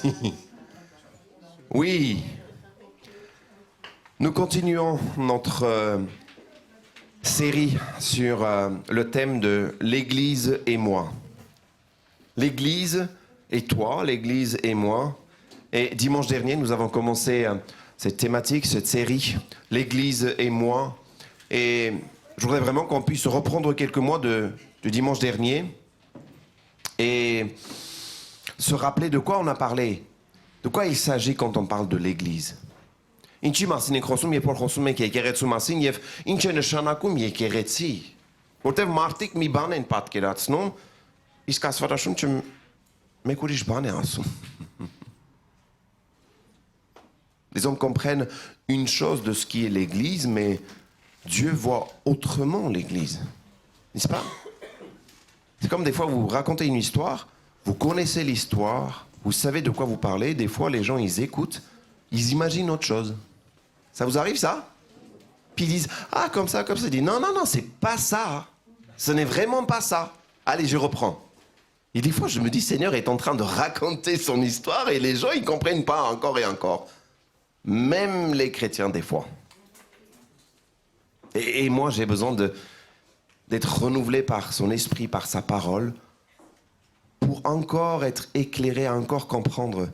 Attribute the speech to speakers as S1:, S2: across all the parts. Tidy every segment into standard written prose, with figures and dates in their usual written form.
S1: Merci. Oui. Nous continuons notre série sur le thème de l'Église et moi. L'Église et toi, l'Église et moi. Et dimanche dernier, nous avons commencé cette thématique, cette série, l'Église et moi. Et je voudrais vraiment qu'on puisse reprendre quelques mois du dimanche dernier et se rappeler de quoi on a parlé, de quoi il s'agit quand on parle de l'Église. Ինչի մասին ենք խոսում, երբ որ խոսում ենք եկեղեցու մասին եւ ինչ է նշանակում եկեղեցի, որտեղ մարդիկ մի բան են պատկերացնում, իսկ Աստվածաշունչը մեկ ուրիշ բան է ասում։ Les hommes comprennent une chose de ce qui est l'Église, mais Dieu voit autrement l'Église, n'est-ce pas? C'est comme des fois vous racontez une histoire, vous connaissez l'histoire, vous savez de quoi vous parlez, des fois les gens ils écoutent, ils imaginent autre chose. Ça vous arrive ça? Puis ils disent, ah comme ça, ils disent, non, c'est pas ça. Ce n'est vraiment pas ça. Allez, je reprends. Et des fois je me dis, Seigneur est en train de raconter son histoire et les gens ils comprennent pas encore et encore. Même les chrétiens des fois. Et moi j'ai besoin d'être renouvelé par son esprit, par sa parole, pour encore être éclairé, encore comprendre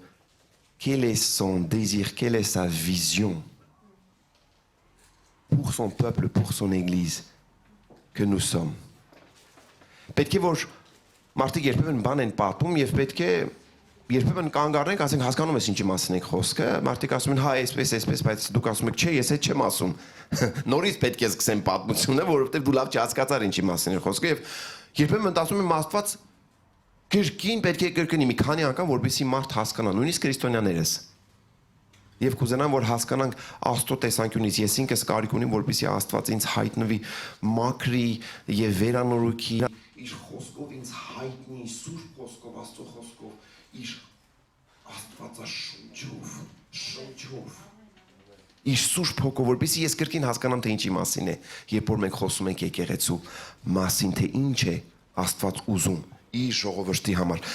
S1: quel est son désir, quelle est sa vision pour son peuple, pour son Église que nous sommes. Պետք է որ մարդիկ երբեմն բան են պատմում եւ պետք է երբեմն կանգ առնենք, ասենք հասկանում ես ինչի մասին է խոսքը, մարդիկ ասում են հա այսպես, բայց դուք ասում եք չէ, ես այդ չեմ ասում։ Նորից պետք է սկսեմ պատմությունը, որովհետեւ դու լավ չհասկացար ինչի մասին է խոսքը եւ երբեմն ասում եմ Աստված կրկին պետք է կրկնի մի քանի անգամ, որպեսզի մարդ հասկանա, նույնիսկ քրիստոնյաներս։ Եվ կուզենամ, որ հասկանանք Աստծո տեսանկյունից, ես ինքս կարիք ունիմ, որպեսզի Աստված ինձ հայտնվի մաքրի եւ վերանորոգի, իր խոսքով ինձ հայտնի, սուրբ խոսքով, Աստծո խոսքով, իր Աստվածաշնչով, իր սուրբ հոգով, որպեսզի ես կրկին հասկանամ, թե ինչի մասին է, երբ որ մենք խոսում ենք եկեղեցու մասին, թե ինչ է Աստված ուզում.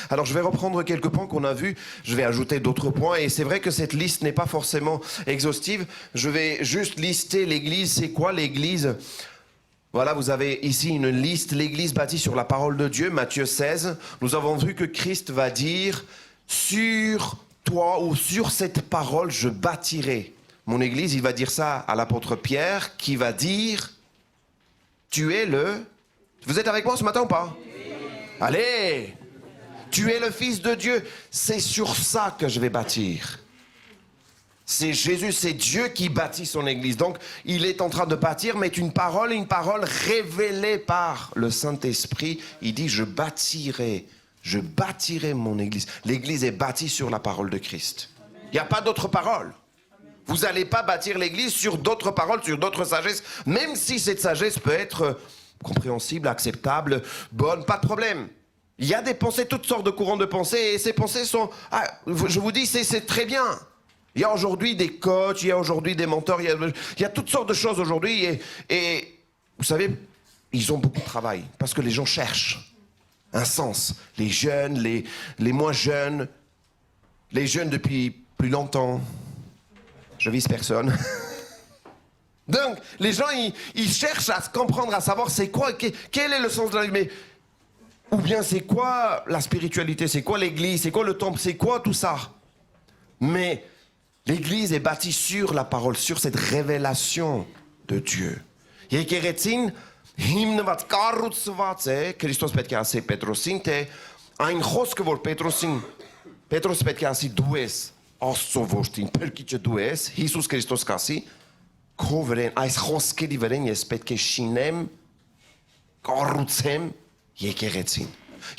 S1: Alors je vais reprendre quelques points qu'on a vus, je vais ajouter d'autres points et c'est vrai que cette liste n'est pas forcément exhaustive, je vais juste lister l'église, c'est quoi l'église? Voilà, vous avez ici une liste, l'église bâtie sur la parole de Dieu, Matthieu 16, nous avons vu que Christ va dire, sur toi ou sur cette parole je bâtirai mon église, il va dire ça à l'apôtre Pierre qui va dire, tu es le... Vous êtes avec moi ce matin ou pas? Allez, tu es le Fils de Dieu, c'est sur ça que je vais bâtir. C'est Jésus, c'est Dieu qui bâtit son église. Donc, il est en train de bâtir, mais une parole révélée par le Saint-Esprit. Il dit, je bâtirai mon église. L'église est bâtie sur la parole de Christ. Il n'y a pas d'autre parole. Vous n'allez pas bâtir l'église sur d'autres paroles, sur d'autres sagesses, même si cette sagesse peut être... compréhensible, acceptable, bonne, pas de problème. Il y a des pensées, toutes sortes de courants de pensée, et ces pensées sont... Ah, je vous dis, c'est très bien. Il y a aujourd'hui des coachs, il y a aujourd'hui des mentors, il y a toutes sortes de choses aujourd'hui, et vous savez, ils ont beaucoup de travail, parce que les gens cherchent un sens. Les jeunes, les moins jeunes, les jeunes depuis plus longtemps. Je vise personne. Donc, les gens, ils cherchent à se comprendre, à savoir c'est quoi, quel est le sens de la vie, mais ou bien c'est quoi la spiritualité, c'est quoi l'église, c'est quoi le temple, c'est quoi tout ça. Mais l'église est bâtie sur la parole, sur cette révélation de Dieu. Եկեղեցին հիմնված կառուցված է, Քրիստոս պետք է ասի Պետրոսին, թե այն խոսքը, որ Պետրոս պետք է ասի դու ես Աստծո որդին, փրկիչը դու ես, Հիսուս Քրիստոս կասի քո վրան, այս խոսքերի վրան ես պետք է շինեմ, կառուցեմ եկեղեցին։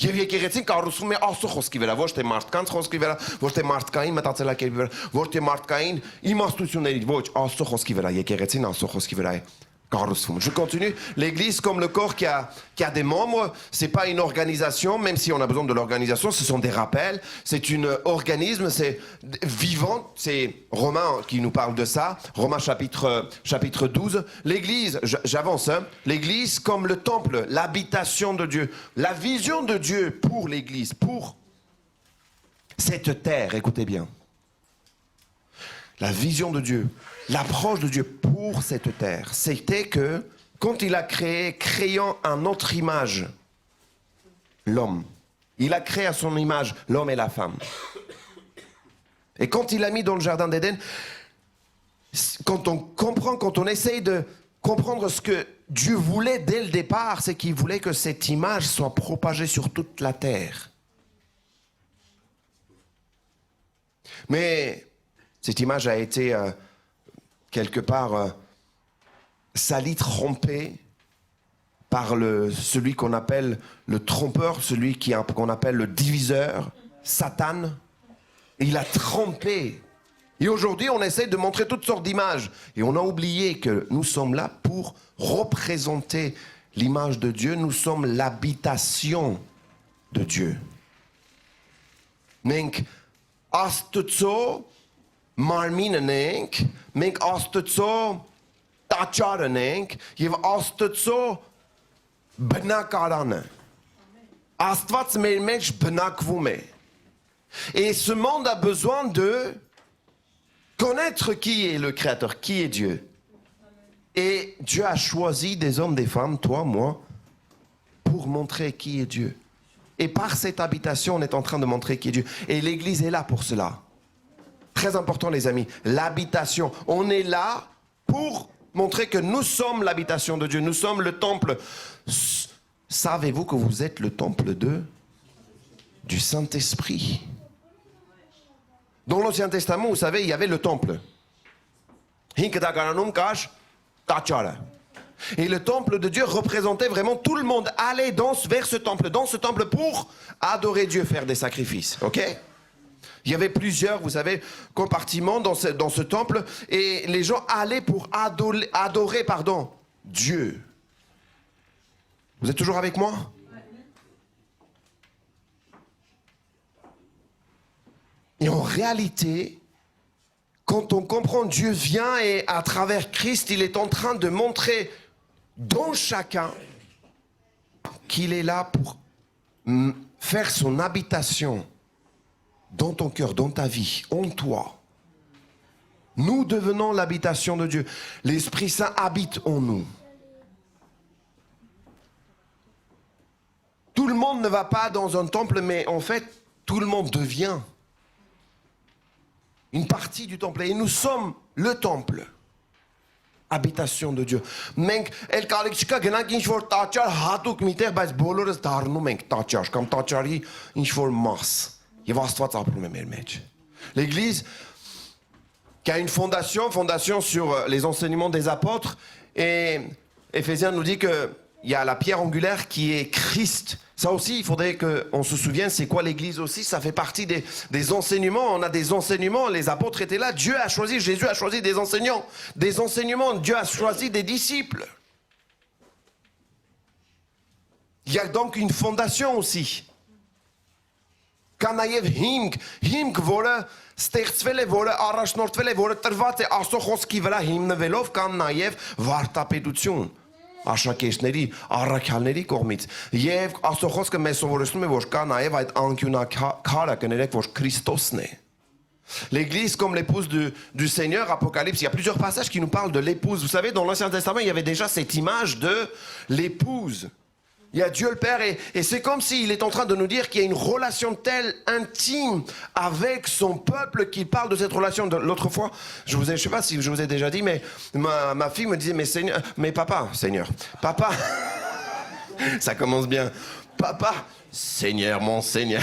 S1: Եվ եկեղեցին կառուցվում է Աստծո խոսքի վրա, ոչ թե մարդկանց խոսքի վրա, ոչ թե մարդկային մտածելակերպի վրա, ոչ թե մարդկային իմաստությունների, ոչ Աստծո խոսքի վրա, եկեղեցին Աստծո խոսքի վրա է Je continue. L'église, comme le corps qui a des membres, c'est pas une organisation, même si on a besoin de l'organisation, ce sont des rappels. C'est un organisme, c'est vivant. C'est Romains qui nous parle de ça. Romains chapitre 12. L'église, j'avance, hein. L'église comme le temple, l'habitation de Dieu, la vision de Dieu pour l'église, pour cette terre, écoutez bien, la vision de Dieu, l'approche de Dieu pour cette terre, c'était que quand il a créant à notre image l'homme, il a créé à son image l'homme et la femme. Et quand il a mis dans le jardin d'Éden, quand on comprend, quand on essaye de comprendre ce que Dieu voulait dès le départ, c'est qu'il voulait que cette image soit propagée sur toute la terre. Mais cette image a été quelque part salie, trompée par celui qu'on appelle le trompeur, celui qu'on appelle le diviseur, Satan. Il a trompé. Et aujourd'hui, on essaie de montrer toutes sortes d'images. Et on a oublié que nous sommes là pour représenter l'image de Dieu. Nous sommes l'habitation de Dieu. Menk astutso marminenenk, menk astutso tacharenenk, yev astutso bnakaran. Astvat մեր մեջ բնակվում է. Et ce monde a besoin de connaître qui est le Créateur, qui est Dieu. Et Dieu a choisi des hommes, des femmes, toi, moi, pour montrer qui est Dieu. Et par cette habitation, on est en train de montrer qui est Dieu. Et l'Église est là pour cela. Très important, les amis. L'habitation. On est là pour montrer que nous sommes l'habitation de Dieu. Nous sommes le temple. Savez-vous que vous êtes le temple du Saint-Esprit? Dans l'Ancien Testament, vous savez, il y avait le temple. Et le temple de Dieu représentait vraiment tout le monde allait vers ce temple pour adorer Dieu, faire des sacrifices. Ok? Il y avait plusieurs, vous savez, compartiments dans ce temple et les gens allaient pour adorer Dieu. Vous êtes toujours avec moi? Et en réalité, quand on comprend Dieu vient et à travers Christ, il est en train de montrer dans chacun qu'il est là pour faire son habitation dans ton cœur, dans ta vie, en toi. Nous devenons l'habitation de Dieu. L'Esprit Saint habite en nous. Tout le monde ne va pas dans un temple, mais en fait, tout le monde devient une partie du temple. Et nous sommes le temple. Habitation de Dieu. Մենք էլ կարող չկա գնանք ինչ որ տաճար հատուկ միտեղ, բայց բոլորս դառնում ենք տաճար կամ տաճարի ինչ որ մաս։ Եվ Աստված ապրում է մեր մեջ. L'Église qui a une fondation sur les enseignements des apôtres, et Éphésiens nous dit que il y a la pierre angulaire qui est Christ. Ça aussi, il faudrait qu'on se souvienne, c'est quoi l'Église aussi? Ça fait partie des enseignements. On a des enseignements, les apôtres étaient là. Dieu a choisi, Jésus a choisi des enseignants. Des enseignements, Dieu a choisi des disciples. Il y a donc une fondation aussi. Կանաև հիմք, որը ստեղծվել է, որը առաջնորդվել է, որը տրված է Աստծո խոսքի վրա հիմնվելով, կան նաև վարդապետություն աշակերտների, առաքյալների կողմից։ Եվ Աստծո խոսքը մեզ սովորեցնում է, որ կա նաև այդ անկյունակարը, կներեք, որ Քրիստոսն է։ L'Église comme l'épouse du Seigneur, Apocalypse, il y a plusieurs passages qui nous parlent de l'épouse. Vous savez, dans l'Ancien Testament, il y avait déjà cette image de l'épouse. Il y a Dieu le Père et c'est comme s'il est en train de nous dire qu'il y a une relation telle intime avec son peuple qu'il parle de cette relation. L'autre fois, je ne sais pas si je vous ai déjà dit, mais ma fille me disait, mais papa, Seigneur, papa, ça commence bien, papa, Seigneur, mon Seigneur.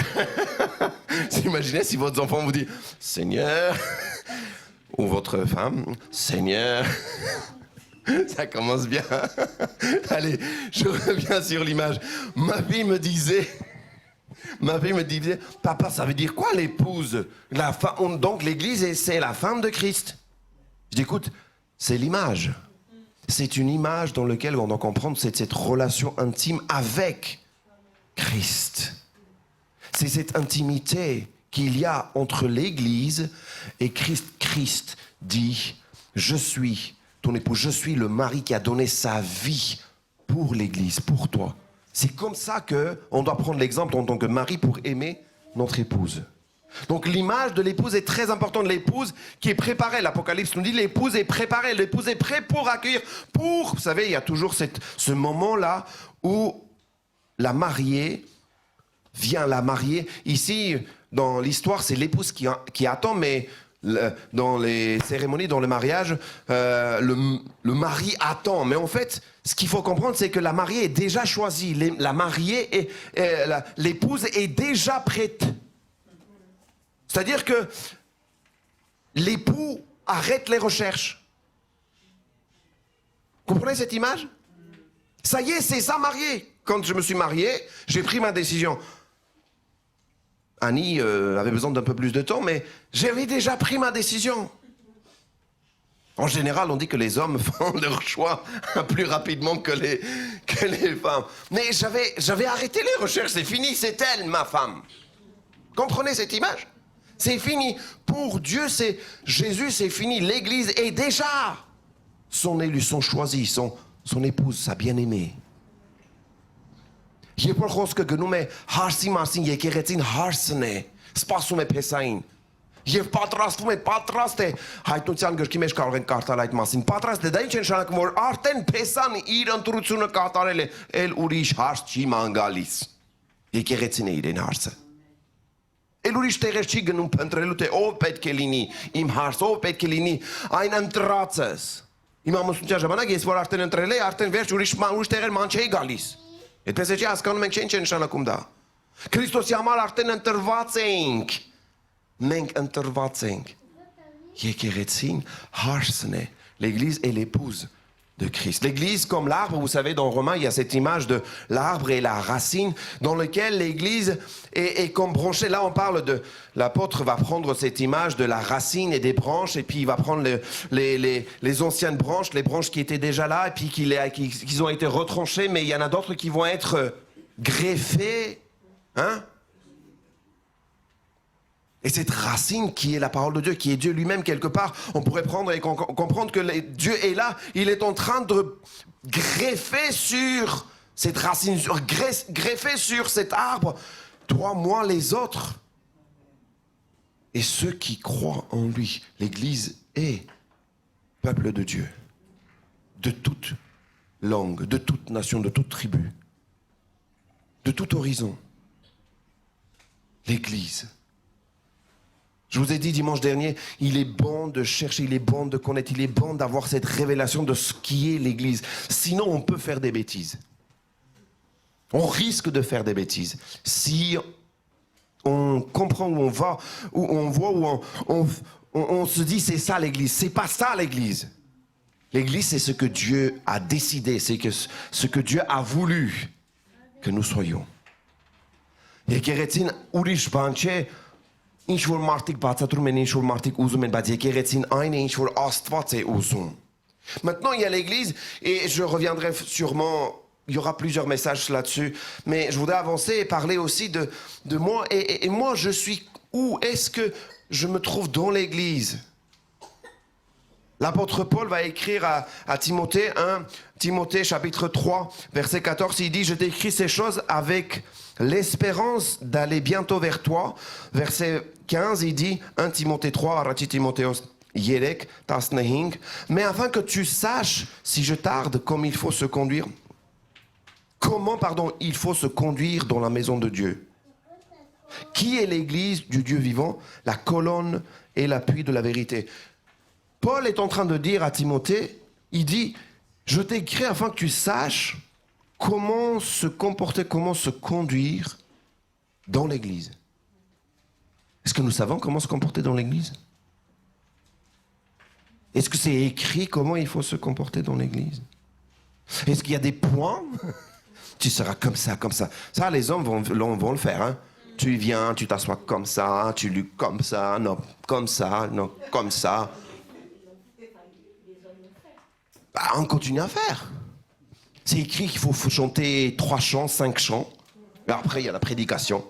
S1: Vous imaginez si votre enfant vous dit, Seigneur, ou votre femme, Seigneur. Ça commence bien. Allez, je reviens sur l'image. Ma fille me disait, papa, ça veut dire quoi l'épouse? Donc l'église, c'est la femme de Christ. Je dis, écoute, c'est l'image. C'est une image dans laquelle on doit comprendre cette relation intime avec Christ. C'est cette intimité qu'il y a entre l'église et Christ. Christ dit, je suis ton époux, je suis le mari qui a donné sa vie pour l'église, pour toi. C'est comme ça qu'on doit prendre l'exemple en tant que mari pour aimer notre épouse. Donc l'image de l'épouse est très importante. L'épouse qui est préparée. L'Apocalypse nous dit l'épouse est préparée. L'épouse est prête pour accueillir. Vous savez, il y a toujours ce moment-là où la mariée vient la marier. Ici, dans l'histoire, c'est l'épouse qui attend, mais dans les cérémonies, dans le mariage, le mari attend. Mais en fait, ce qu'il faut comprendre, c'est que la mariée est déjà choisie. La mariée, l'épouse est déjà prête. C'est-à-dire que l'époux arrête les recherches. Comprenez cette image? Ça y est, c'est ça marié. Quand je me suis marié, j'ai pris ma décision. Annie avait besoin d'un peu plus de temps, mais j'avais déjà pris ma décision. En général, on dit que les hommes font leur choix plus rapidement que les femmes. Mais j'avais arrêté les recherches, c'est fini, c'est elle, ma femme. Comprenez cette image? C'est fini. Pour Dieu, c'est Jésus, c'est fini. L'Église est déjà son élu, son choisi, son épouse, sa bien-aimée. Yeporchos que gnume harsi marsin yekeretin harsne spasume pesain. Եվ պատրաստվում է պատրաստ է հայտնության գրքի մեջ կարող են կարդալ այդ մասին պատրաստ է դա ինչ են շարունակում որ արդեն փեսան իր ընտրությունը կատարել է էլ ուրիշ հարց չի ման գալիս եկեղեցին է իրեն հարցը էլ ուրիշ տեղեր չի գնում փնտրելու թե ով պետք է լինի իմ հարց ով պետք է լինի այն ընտրածս իմ ամուսնության ժամանակ ես որ արդեն ընտրել էի արդեն վերջ ուրիշ տեղեր ման չէի գալիս այդպես է չի հասկանում ենք ինչ է նշանակում դա Քրիստոսի համար արդեն ընտրված էինք Մենք ընտրված ենք եկեղեցին հարցն է l'église est l'épouse de Christ l'église comme l'arbre vous savez dans Romains il y a cette image de l'arbre et la racine dans lequel l'église est comme branchée là on parle de l'apôtre va prendre cette image de la racine et des branches et puis il va prendre les anciennes branches les branches qui étaient déjà là et puis qui ont été retranchées mais il y en a d'autres qui vont être greffées hein Et cette racine qui est la parole de Dieu, qui est Dieu lui-même quelque part, on pourrait prendre et comprendre que Dieu est là, il est en train de greffer sur cette racine, greffer sur cet arbre, toi, moi, les autres. Et ceux qui croient en lui, l'Église est peuple de Dieu, de toute langue, de toute nation, de toute tribu, de tout horizon. L'Église. Je vous ai dit dimanche dernier, il est bon de chercher, il est bon de connaître, il est bon d'avoir cette révélation de ce qui est l'Église. Sinon, on peut faire des bêtises. On risque de faire des bêtises. Si on comprend où on va, où on voit, où on se dit c'est ça l'Église. C'est pas ça l'Église. L'Église, c'est ce que Dieu a décidé, c'est ce que Dieu a voulu que nous soyons. Եկեղեցին ուրիշ բան չէ Ինչ որ մարդիկ բացատրում են, ինչ որ մարդիկ ուզում են, բայց եկեղեցին այն է, ինչ որ Աստված է ուզում. Maintenant, il y a l'église, et je reviendrai sûrement, il y aura plusieurs messages là-dessus, mais je voudrais avancer et parler aussi de moi. Et moi, je suis où? Est-ce que je me trouve dans l'église? L'apôtre Paul va écrire à Timothée, 1 Timothée chapitre 3, verset 14, il dit « Je t'écris ces choses avec l'espérance d'aller bientôt vers toi. » Verset 15, il dit, 1 Timothée 3, Arati Timotheos Yerek, Tasnehing, « Mais afin que tu saches, si je tarde, comment il faut se conduire dans la maison de Dieu. Qui est l'église du Dieu vivant? La colonne et l'appui de la vérité. » Paul est en train de dire à Timothée, il dit, je t'écris afin que tu saches comment se comporter, comment se conduire dans l'église. Est-ce que nous savons comment se comporter dans l'église? Est-ce que c'est écrit comment il faut se comporter dans l'église? Est-ce qu'il y a des points? Tu seras comme ça, comme ça. Ça, les hommes vont le faire. Hein? Tu viens, tu t'assois comme ça, tu lis comme ça, non, comme ça, non, comme ça. Bah, on continue à faire. C'est écrit qu'il faut chanter 3 chants, 5 chants. Et après, il y a la prédication.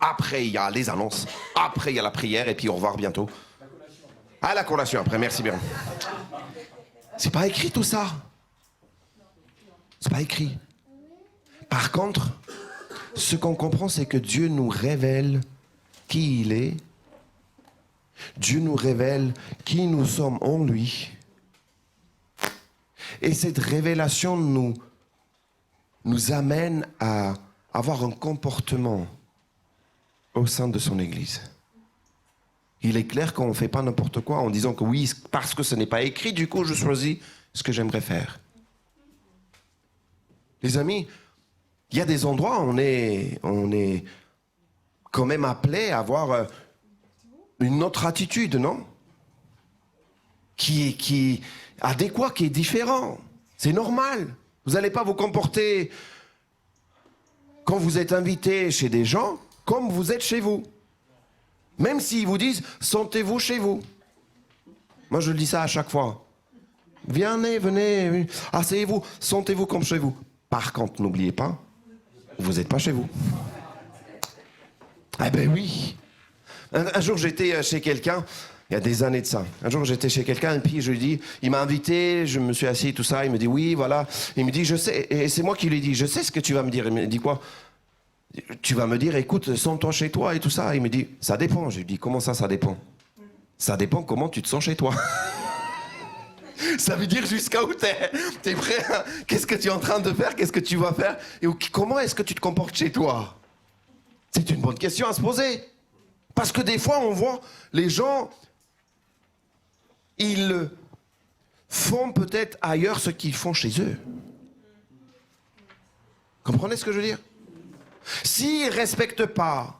S1: Après, il y a les annonces. Après, il y a la prière. Et puis, au revoir bientôt. Ah, la collation après. Merci bien. C'est pas écrit tout ça. C'est pas écrit. Par contre, ce qu'on comprend, c'est que Dieu nous révèle qui il est Dieu nous révèle qui nous sommes en lui. Et cette révélation nous amène à avoir un comportement au sein de son Église. Il est clair qu'on ne fait pas n'importe quoi en disant que oui, parce que ce n'est pas écrit, du coup je choisis ce que j'aimerais faire. Les amis, il y a des endroits où on est quand même appelé à avoir une autre attitude, non? Qui est adéquat, qui est différent. C'est normal. Vous n'allez pas vous comporter quand vous êtes invité chez des gens comme vous êtes chez vous. Même s'ils vous disent « sentez-vous chez vous ». Moi, je le dis ça à chaque fois. Venez, asseyez-vous, sentez-vous comme chez vous. Par contre, n'oubliez pas, vous n'êtes pas chez vous. Eh ben oui. Un jour, j'étais chez quelqu'un, il y a des années de ça. Un jour, j'étais chez quelqu'un, et puis je lui dis, il m'a invité, je me suis assis, tout ça. Il me dit, oui, voilà. Il me dit, je sais, et c'est moi qui lui dis, je sais ce que tu vas me dire. Il me dit quoi? Tu vas me dire, écoute, sens-toi chez toi et tout ça. Il me dit, ça dépend. Je lui dis, comment ça dépend? Ça dépend comment tu te sens chez toi. Ça veut dire jusqu'à où t'es prêt à... Qu'est-ce que tu es en train de faire? Qu'est-ce que tu vas faire? Et comment est-ce que tu te comportes chez toi? C'est une bonne question à se poser. Parce que des fois, on voit les gens, ils font peut-être ailleurs ce qu'ils font chez eux. Comprenez ce que je veux dire? S'ils ne respectent pas,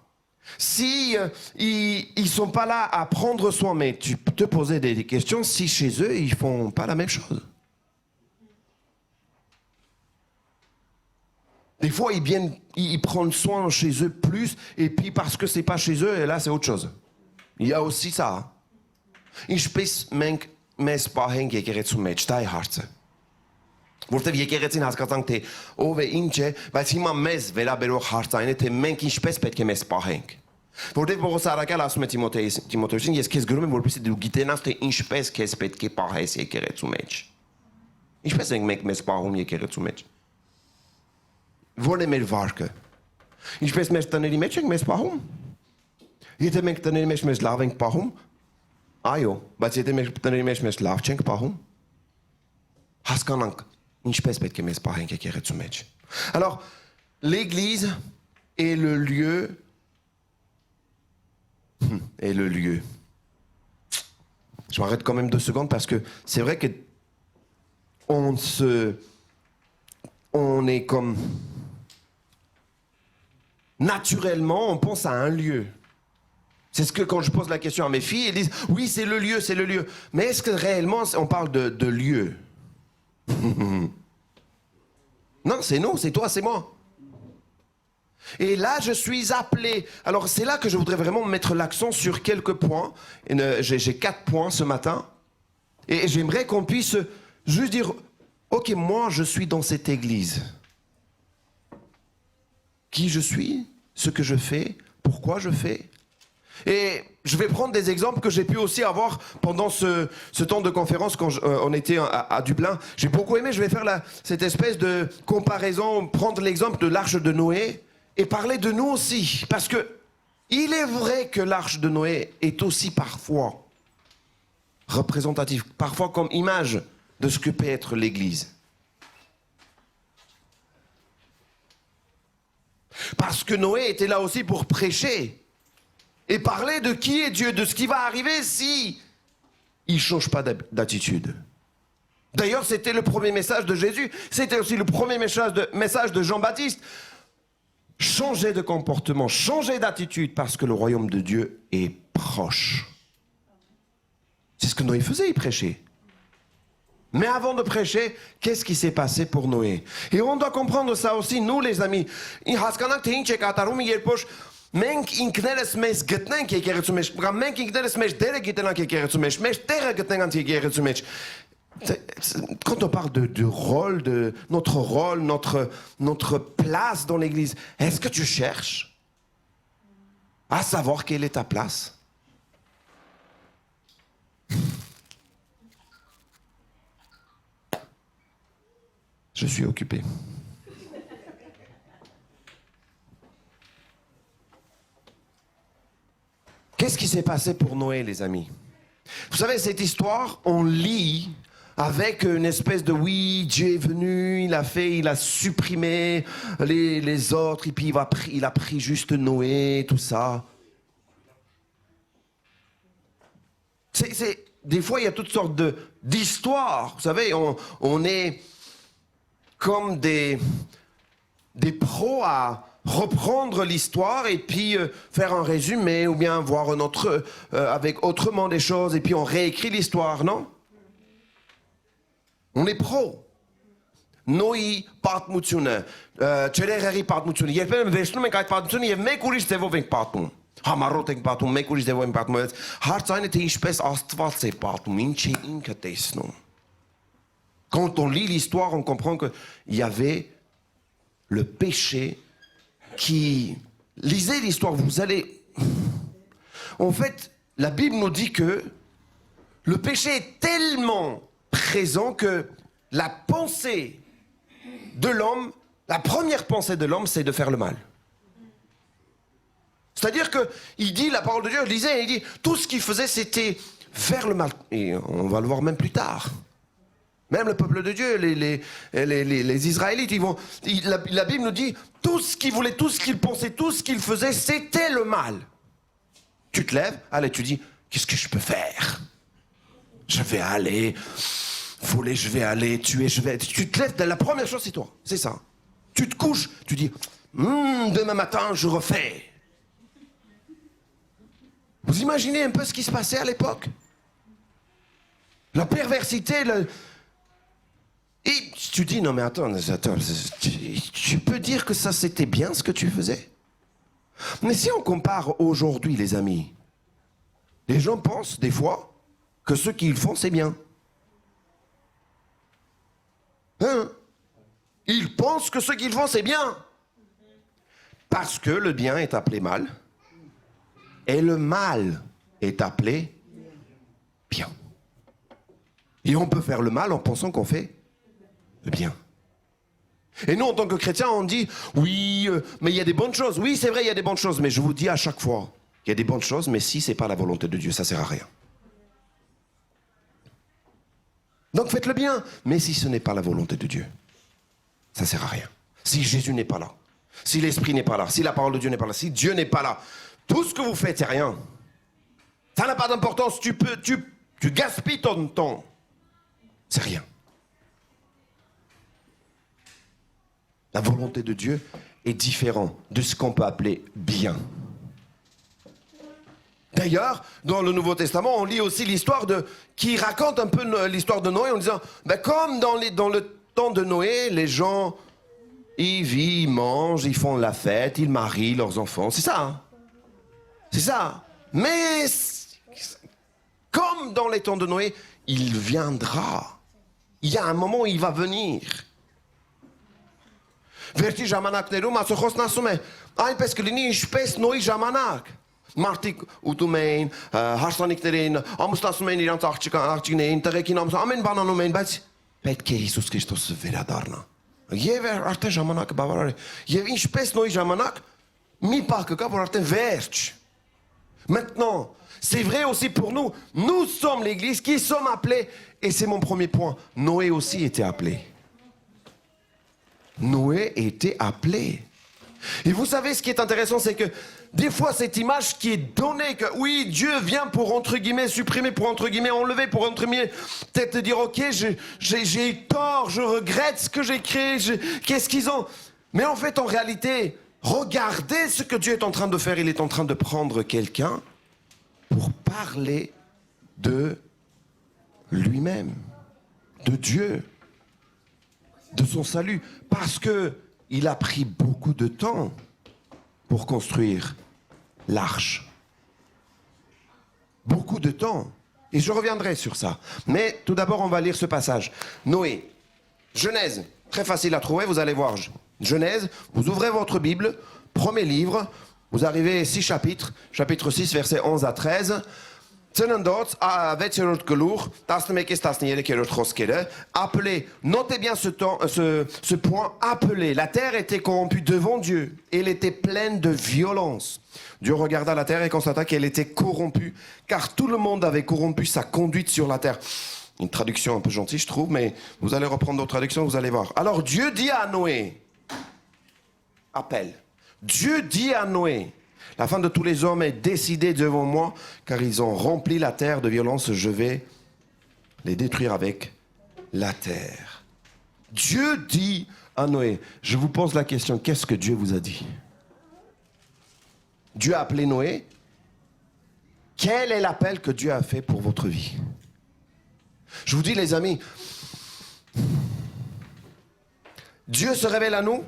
S1: si ils sont pas là à prendre soin, mais tu peux te poser des questions si chez eux, ils font pas la même chose. Des fois, ils prennent soin chez eux plus, et puis parce que c'est pas chez eux, et là, c'est autre chose. Il y a aussi ça. Ich bis mes paheng jegeret zum Match, tai hartse. Որտեվ եկեղեցին հասկացանք թե ով է ինչ է, բայց հիմա մեզ վերաբերող հարցը այն է թե մենք ինչպես պետք է մեզ պահենք։ Որտեվ Պողոս առաքյալ ասում է Տիմոթեոսին, ես քեզ գրում եմ, որպեսզի դու գիտենաս թե ինչպես քեզ պետք է պահես եկեղեցու մեջ։ Ինչպես ենք մենք մեզ պահում եկեղեցու մեջ։ Ո՞րն է մեր վարկը։ Ինչպես մեր տների մեջ ենք մեզ պահում։ Եթե մենք տների մեջ մեզ լավ ենք պահում, այո, բայց եթե մեր տների մեջ մեզ լավ չենք պահում, հասկանանք ինչպես պետք է մեզ պահենք եկեղեցու մեջ։ Alors, l'église est le lieu Je m'arrête quand même 2 secondes parce que c'est vrai que on est comme naturellement, on pense à un lieu. C'est ce que quand je pose la question à mes filles, elles disent oui, c'est le lieu, c'est le lieu. Mais est-ce que réellement on parle de lieu? Non, c'est nous, c'est toi, c'est moi. Et là, je suis appelé. Alors, c'est là que je voudrais vraiment mettre l'accent sur quelques points. J'ai 4 points ce matin. Et j'aimerais qu'on puisse juste dire, ok, moi, je suis dans cette église. Qui je suis, ce que je fais, pourquoi je fais. Et je vais prendre des exemples que j'ai pu aussi avoir pendant ce temps de conférence quand on était à Dublin. J'ai beaucoup aimé, je vais faire cette espèce de comparaison, prendre l'exemple de l'arche de Noé et parler de nous aussi. Parce que il est vrai que l'arche de Noé est aussi parfois représentative, parfois comme image de ce que peut être l'Église. Parce que Noé était là aussi pour prêcher. Et parler de qui est Dieu, de ce qui va arriver si il ne change pas d'attitude. D'ailleurs, c'était le premier message de Jésus. C'était aussi le premier message de Jean-Baptiste. Changer de comportement, changer d'attitude parce que le royaume de Dieu est proche. C'est ce que Noé faisait, il prêchait. Mais avant de prêcher, qu'est-ce qui s'est passé pour Noé? Et on doit comprendre ça aussi, nous les amis. Մենք ինքներս մեզ գտնենք եկեղեցու մեջ, մենք ինքներս մեր դերը գտնենք եկեղեցու մեջ, մեր տեղը գտնենք եկեղեցու մեջ. Quand on parle de rôle, notre place dans l'église, est-ce que tu cherches à savoir quelle est ta place? Je suis occupé. Qu'est-ce qui s'est passé pour Noé, les amis. Vous savez, cette histoire, on lit avec une espèce de oui, Dieu est venu, il a supprimé les autres, et puis il a pris juste Noé, tout ça. Des fois, il y a toutes sortes d'histoires. Vous savez, on est comme des pros à reprendre l'histoire et puis faire un résumé ou bien voir avec autrement des choses et puis on réécrit l'histoire, non? On est pros. Noi պատմությունը, չերեղերի պատմությունը, երբ եմ վերցնում ենք այդ պատմությունը եւ մեկ ուրիշ ձևով ենք պատմում։ Համառոտ ենք պատմում, մեկ ուրիշ ձևով ենք պատմում։ Հարցը այն է թե ինչպես Աստված է պատմում, ինչ է ինքը տեսնում։ Quand on lit l'histoire, on comprend qu'il y avait le péché qui... Lisez l'histoire, vous allez... En fait, la Bible nous dit que le péché est tellement présent que la pensée de l'homme, la première pensée de l'homme, c'est de faire le mal. C'est-à-dire qu'il dit, la parole de Dieu, lisez, il dit, tout ce qu'il faisait, c'était faire le mal. Et on va le voir même plus tard. Même le peuple de Dieu, les Israélites, la Bible nous dit, tout ce qu'ils voulaient, tout ce qu'ils pensaient, tout ce qu'ils faisaient, c'était le mal. Tu te lèves, allez, tu dis, qu'est-ce que je peux faire? Je vais aller voler, je vais aller tuer, Tu te lèves, la première chose, c'est toi, c'est ça. Tu te couches, tu dis, demain matin, je refais. Vous imaginez un peu ce qui se passait à l'époque? La perversité, Et tu dis, non mais attends, tu peux dire que ça c'était bien ce que tu faisais? Mais si on compare aujourd'hui, les amis, les gens pensent des fois que ce qu'ils font c'est bien. Hein? Ils pensent que ce qu'ils font c'est bien. Parce que le bien est appelé mal et le mal est appelé bien. Et on peut faire le mal en pensant qu'on fait le bien. Et nous, en tant que chrétiens, on dit, oui, mais il y a des bonnes choses. Oui, c'est vrai, il y a des bonnes choses, mais je vous dis à chaque fois qu'il y a des bonnes choses, mais si ce n'est pas la volonté de Dieu, ça ne sert à rien. Donc faites le bien, mais si ce n'est pas la volonté de Dieu, ça ne sert à rien. Si Jésus n'est pas là, si l'Esprit n'est pas là, si la parole de Dieu n'est pas là, si Dieu n'est pas là, tout ce que vous faites, c'est rien. Ça n'a pas d'importance, tu gaspilles ton temps. C'est rien. La volonté de Dieu est différente de ce qu'on peut appeler bien. D'ailleurs, dans le Nouveau Testament, on lit aussi l'histoire qui raconte un peu l'histoire de Noé en disant, comme dans le temps de Noé, les gens, ils vivent, ils mangent, ils font la fête, ils marient leurs enfants. C'est ça, hein? C'est ça. Mais, comme dans les temps de Noé, il viendra. Il y a un moment où il va venir. Վերջի ժամանակներում Աստծո ասում է, այնպես կլինի ինչպես Նոյի ժամանակ։ Մարդիկ ուտում էին, հարսանիքներին, ամուսնացնում էին իրանց աղջիկներին, տղեկին ամեն բան անում էին, բայց պետք է Հիսուս Քրիստոսը վերադառնա։ Եվ արդեն ժամանակը բավարար է։ Եվ ինչպես Նոյի ժամանակ, մի պահ կգա, որ արդեն վերջ։ Maintenant, c'est vrai aussi pour nous. Nous sommes l'Église qui sommes appelés, et c'est mon premier point. Noé aussi était appelé. Noé était appelé. Et vous savez, ce qui est intéressant, c'est que des fois, cette image qui est donnée, que oui, Dieu vient pour, entre guillemets, supprimer, pour, entre guillemets, enlever, pour, entre guillemets, peut-être dire, ok, j'ai eu tort, je regrette ce que j'ai créé, qu'est-ce qu'ils ont. Mais en fait, en réalité, regardez ce que Dieu est en train de faire. Il est en train de prendre quelqu'un pour parler de lui-même, de Dieu, de son salut, parce qu'il a pris beaucoup de temps pour construire l'arche. Beaucoup de temps. Et je reviendrai sur ça. Mais tout d'abord, on va lire ce passage. Noé, Genèse, très facile à trouver, vous allez voir. Genèse, vous ouvrez votre Bible, premier livre, vous arrivez 6 chapitres, chapitre 6, versets 11 à 13. Ծննդոց 6-րդ գլուխ 11-13-րդ խոսքերը appelez, notez bien ce point appelé. La terre était corrompue devant Dieu, elle était pleine de violence. Dieu regarda la terre et constata qu'elle était corrompue, car tout le monde avait corrompu sa conduite sur la terre. Une traduction un peu gentille, je trouve, mais vous allez reprendre d'autres traductions, vous allez voir. Alors Dieu dit à Noé, appel. Dieu dit à Noé, la fin de tous les hommes est décidée devant moi, car ils ont rempli la terre de violence, je vais les détruire avec la terre. Dieu dit à Noé, je vous pose la question, qu'est-ce que Dieu vous a dit? Dieu a appelé Noé. Quel est l'appel que Dieu a fait pour votre vie? Je vous dis les amis, Dieu se révèle à nous,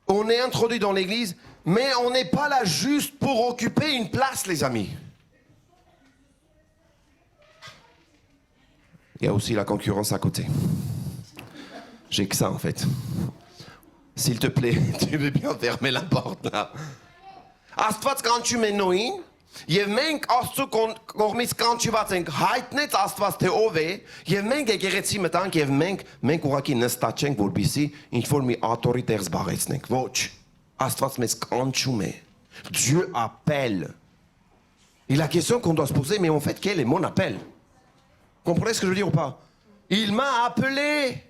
S1: on est introduit dans l'église, mais on n'est pas là juste pour occuper une place, les amis. Il y a aussi la concurrence à côté. J'ai que ça en fait. S'il te plaît, tu veux bien fermer la porte là. Աստված կանչում է Նոին, եւ մենք Աստծո կողմից կանչված ենք հայտնեց Աստված թե ով է, եւ մենք եկեղեցի մտանք եւ մենք ուղղակի նստած չենք որպեսզի ինչ որ մի աթորի տեղ զբաղեցնենք։ Ոչ, Աստված մեզ կանչում է. Dieu appelle. Et la question qu'on doit se poser, mais en fait, quel est mon appel? Comprenez ce que je veux dire ou pas? Il m'a appelé.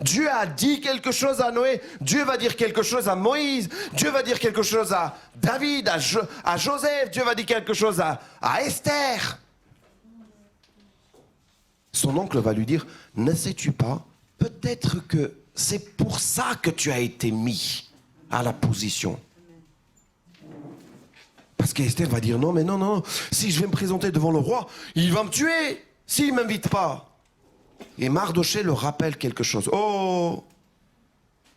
S1: Dieu a dit quelque chose à Noé, Dieu va dire quelque chose à Moïse, Dieu va dire quelque chose à David, à Joseph, Dieu va dire quelque chose à Esther. Son oncle va lui dire, ne sais-tu pas, peut-être que c'est pour ça que tu as été mis à la position. Parce qu'Esther va dire, non, mais non, si je vais me présenter devant le roi, il va me tuer s'il ne m'invite pas. Et Mardoché leur rappelle quelque chose. Oh,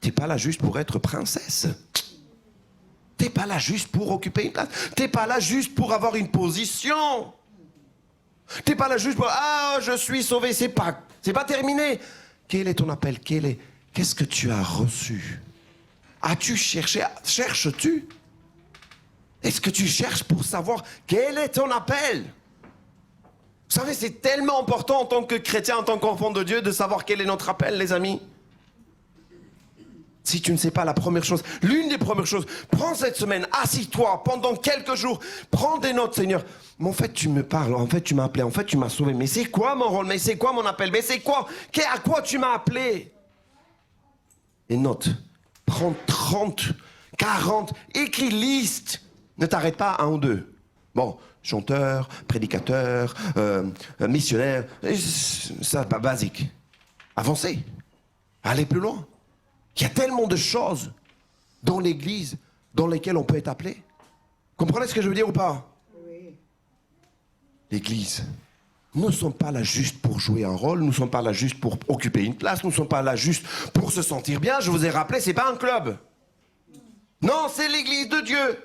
S1: t'es pas là juste pour être princesse. T'es pas là juste pour occuper une place. T'es pas là juste pour avoir une position. T'es pas là juste pour je suis sauvé. C'est pas terminé. Quel est ton appel? Qu'est-ce que tu as reçu? As-tu cherché? Cherches-tu? Est-ce que tu cherches pour savoir quel est ton appel? Vous savez, c'est tellement important en tant que chrétien, en tant qu'enfant de Dieu, de savoir quel est notre appel, les amis. Si tu ne sais pas la première chose, l'une des premières choses, prends cette semaine, assis-toi pendant quelques jours, prends des notes, Seigneur. Mais en fait, tu me parles, en fait, tu m'as appelé, en fait, tu m'as sauvé. Mais c'est quoi mon rôle? Mais c'est quoi mon appel? Mais c'est quoi? À quoi tu m'as appelé? Et note, prends 30, 40, écris liste. Ne t'arrête pas à un ou deux. Bon, chanteur, prédicateur, missionnaire, ça, pas basique. Avancez, allez plus loin. Il y a tellement de choses dans l'église dans lesquelles on peut être appelé. Comprenez ce que je veux dire ou pas? Oui. L'église, nous ne sommes pas là juste pour jouer un rôle, nous ne sommes pas là juste pour occuper une place, nous ne sommes pas là juste pour se sentir bien. Je vous ai rappelé, c'est pas un club. Non, c'est l'église de Dieu.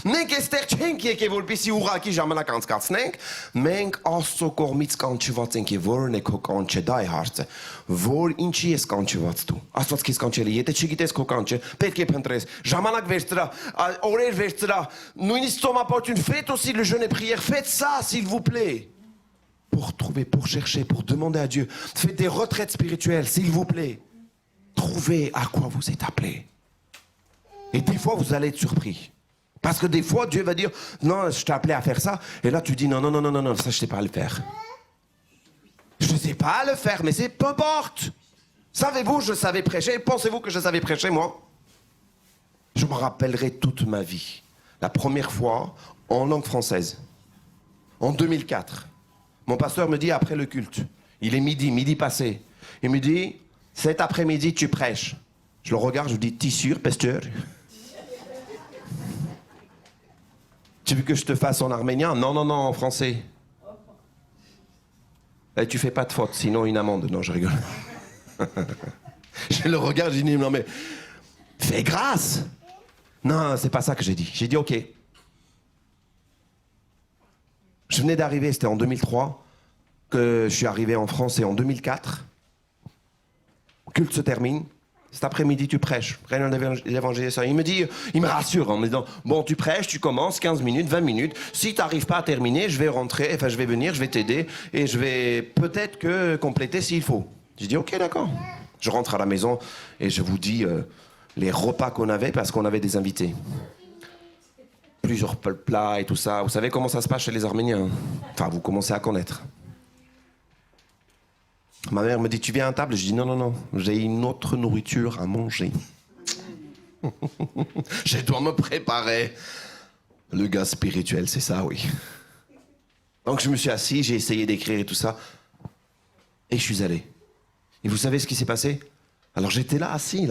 S1: Մենք այստեղ չենք եկել որպեսզի ուղղակի ժամանակ անցկացնենք, մենք Աստծո կողմից կանչված ենք եւ որն է քո կանչը, դա է հարցը, որ ինչի ես կանչված դու։ Աստված քեզ կանչել է, եթե չգիտես քո կանչը, պետք է փնտրես, ժամանակ վերցրա, օրեր վերցրա, նույնիսկ ծոմապատություն, faites aussi le jeûne et prière, faites ça s'il vous plaît. Pour trouver, pour chercher, pour demander à Dieu, faites des retraites spirituelles s'il vous plaît. Trouvez à quoi vous êtes appelé. Et des fois vous allez être surpris. Parce que des fois, Dieu va dire, non, je t'ai appelé à faire ça. Et là, tu dis, non, ça, je ne sais pas le faire. Je ne sais pas le faire, mais c'est peu importe. Savez-vous, je savais prêcher. Pensez-vous que je savais prêcher, moi? Je me rappellerai toute ma vie. La première fois, en langue française, en 2004, mon pasteur me dit, après le culte, il est midi passé. Il me dit, cet après-midi, tu prêches. Je le regarde, je lui dis, t'es sûr, pasteur? Tu veux que je te fasse en arménien? Non, en français. Et tu fais pas de faute, sinon une amende. Non, je rigole. Je le regarde, je dis, non mais, fais grâce. Non, c'est pas ça que j'ai dit. J'ai dit, ok. Je venais d'arriver, c'était en 2003, que je suis arrivé en France, et en 2004, le culte se termine, Cet après-midi, tu prêches. Réunion d'évangélisation. Il me rassure en me disant, bon, tu prêches, tu commences, 15 minutes, 20 minutes. Si tu n'arrives pas à terminer, je vais venir, je vais t'aider et je vais peut-être que compléter s'il faut. Je dis, ok, d'accord. Je rentre à la maison et je vous dis les repas qu'on avait parce qu'on avait des invités. Plusieurs plats et tout ça. Vous savez comment ça se passe chez les Arméniens? Enfin, vous commencez à connaître. Ma mère me dit, tu viens à table? Je dis, non, j'ai une autre nourriture à manger. Je dois me préparer. Le gars spirituel, c'est ça, oui. Donc je me suis assis, j'ai essayé d'écrire et tout ça. Et je suis allé. Et vous savez ce qui s'est passé? Alors j'étais là assis.